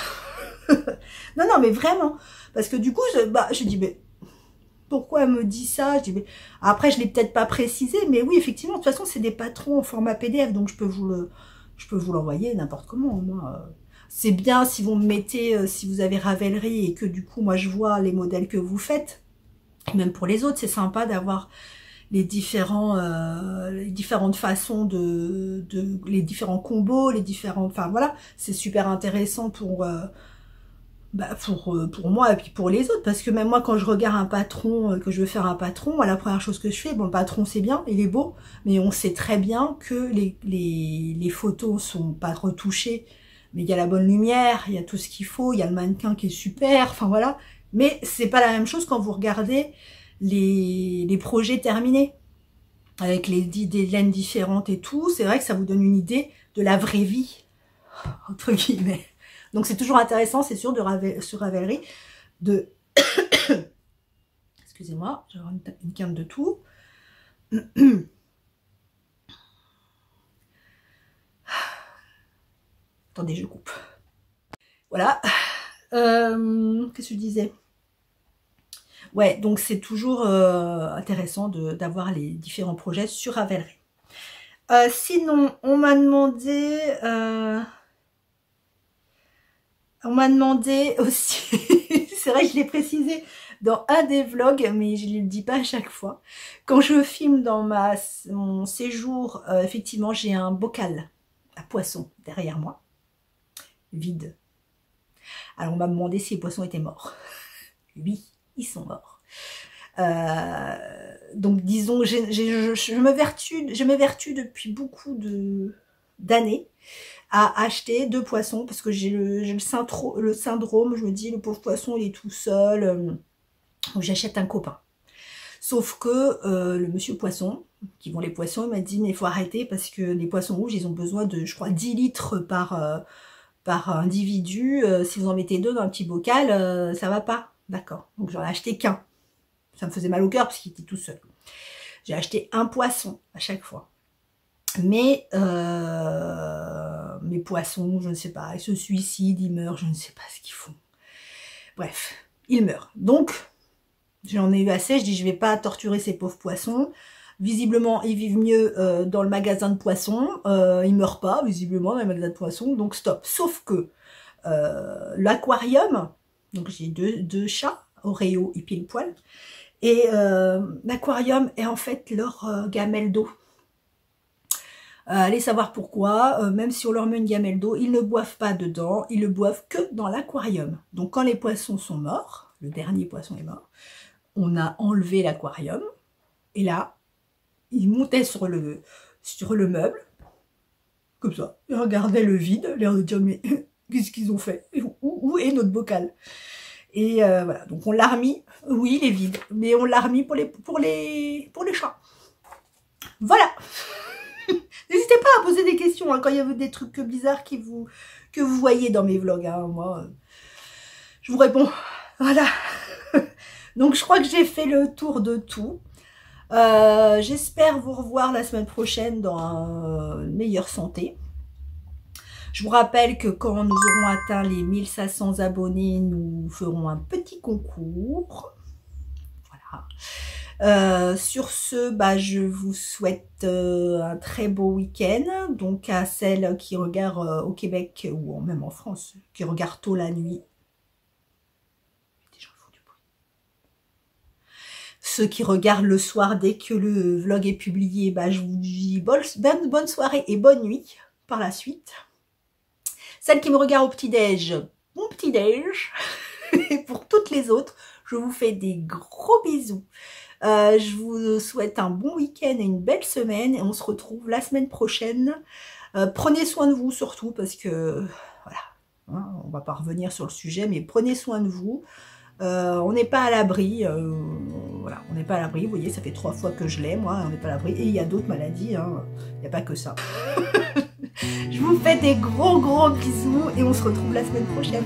Non, non, mais vraiment. Parce que du coup, je dis, mais pourquoi elle me dit ça? Je dis, mais après, je l'ai peut-être pas précisé, mais oui, effectivement, de toute façon, c'est des patrons en format PDF, donc je peux vous l'envoyer n'importe comment. Moi, c'est bien si vous me mettez, si vous avez Ravelry et que du coup, moi, je vois les modèles que vous faites. Et même pour les autres, c'est sympa d'avoir les différentes façons les différents combos, enfin voilà, c'est super intéressant pour moi et puis pour les autres, parce que même moi quand je regarde un patron, que je veux faire un patron, la première chose que je fais, bon, le patron c'est bien, il est beau, mais on sait très bien que les photos sont pas retouchées, mais il y a la bonne lumière, il y a tout ce qu'il faut, il y a le mannequin qui est super, enfin voilà, mais c'est pas la même chose quand vous regardez les projets terminés, avec des laines différentes et tout, c'est vrai que ça vous donne une idée de la vraie vie, entre guillemets. Donc c'est toujours intéressant, c'est sûr, sur Ravelry, de... Excusez-moi, j'ai une quinte de tout. Attendez, je coupe. Voilà. Qu'est-ce que je disais? Ouais, donc c'est toujours intéressant d'avoir les différents projets sur Ravelry. Sinon, on m'a demandé aussi, c'est vrai que je l'ai précisé dans un des vlogs, mais je ne le dis pas à chaque fois. Quand je filme dans mon séjour, effectivement, j'ai un bocal à poissons derrière moi, vide. Alors on m'a demandé si les poissons étaient morts. Oui, ils sont morts. Donc disons, je m'évertue depuis beaucoup d'années à acheter 2 poissons, parce que j'ai le syndrome, je me dis, le pauvre poisson il est tout seul, donc j'achète un copain. Sauf que le monsieur poisson, qui vend les poissons, il m'a dit, mais il faut arrêter, parce que les poissons rouges, ils ont besoin de, je crois, 10 litres par individu. Si vous en mettez 2 dans un petit bocal, ça va pas. D'accord, donc j'en ai acheté qu'un. Ça me faisait mal au cœur, parce qu'il était tout seul. J'ai acheté un poisson à chaque fois. Mais mes poissons, je ne sais pas, ils se suicident, ils meurent, je ne sais pas ce qu'ils font. Bref, ils meurent. Donc, j'en ai eu assez, je dis je vais pas torturer ces pauvres poissons. Visiblement, ils vivent mieux dans le magasin de poissons. Ils meurent pas, visiblement, dans le magasin de poissons, donc stop. Sauf que l'aquarium, donc j'ai deux chats, Oreo et Pile Poil, et l'aquarium est en fait leur gamelle d'eau. Allez savoir pourquoi, même si on leur met une gamelle d'eau, ils ne boivent pas dedans, ils ne boivent que dans l'aquarium. Donc quand les poissons sont morts, le dernier poisson est mort, on a enlevé l'aquarium, et là, ils montaient sur le meuble, comme ça, ils regardaient le vide, l'air de dire, mais qu'est-ce qu'ils ont fait? Où est notre bocal? Et voilà, donc on l'a remis, oui il est vide, mais on l'a remis pour les chats. Voilà. N'hésitez pas à poser des questions hein, quand il y a des trucs bizarres que vous voyez dans mes vlogs. Hein. Moi, je vous réponds. Voilà. Donc, je crois que j'ai fait le tour de tout. J'espère vous revoir la semaine prochaine dans une meilleure santé. Je vous rappelle que quand nous aurons atteint les 1500 abonnés, nous ferons un petit concours. Voilà. Sur ce, je vous souhaite un très beau week-end. Donc à celles qui regardent au Québec ou même en France, qui regardent tôt la nuit. Ceux qui regardent le soir dès que le vlog est publié, je vous dis bonne soirée et bonne nuit par la suite. Celles qui me regardent au petit-déj, bon petit-déj. Et pour toutes les autres, je vous fais des gros bisous. Je vous souhaite un bon week-end et une belle semaine. Et on se retrouve la semaine prochaine. Prenez soin de vous surtout parce que, voilà, hein, on va pas revenir sur le sujet, mais prenez soin de vous. On n'est pas à l'abri. Voilà, on n'est pas à l'abri. Vous voyez, ça fait 3 fois que je l'ai, moi. On n'est pas à l'abri. Et il y a d'autres maladies. Hein. Il n'y a pas que ça. Je vous fais des gros bisous et on se retrouve la semaine prochaine.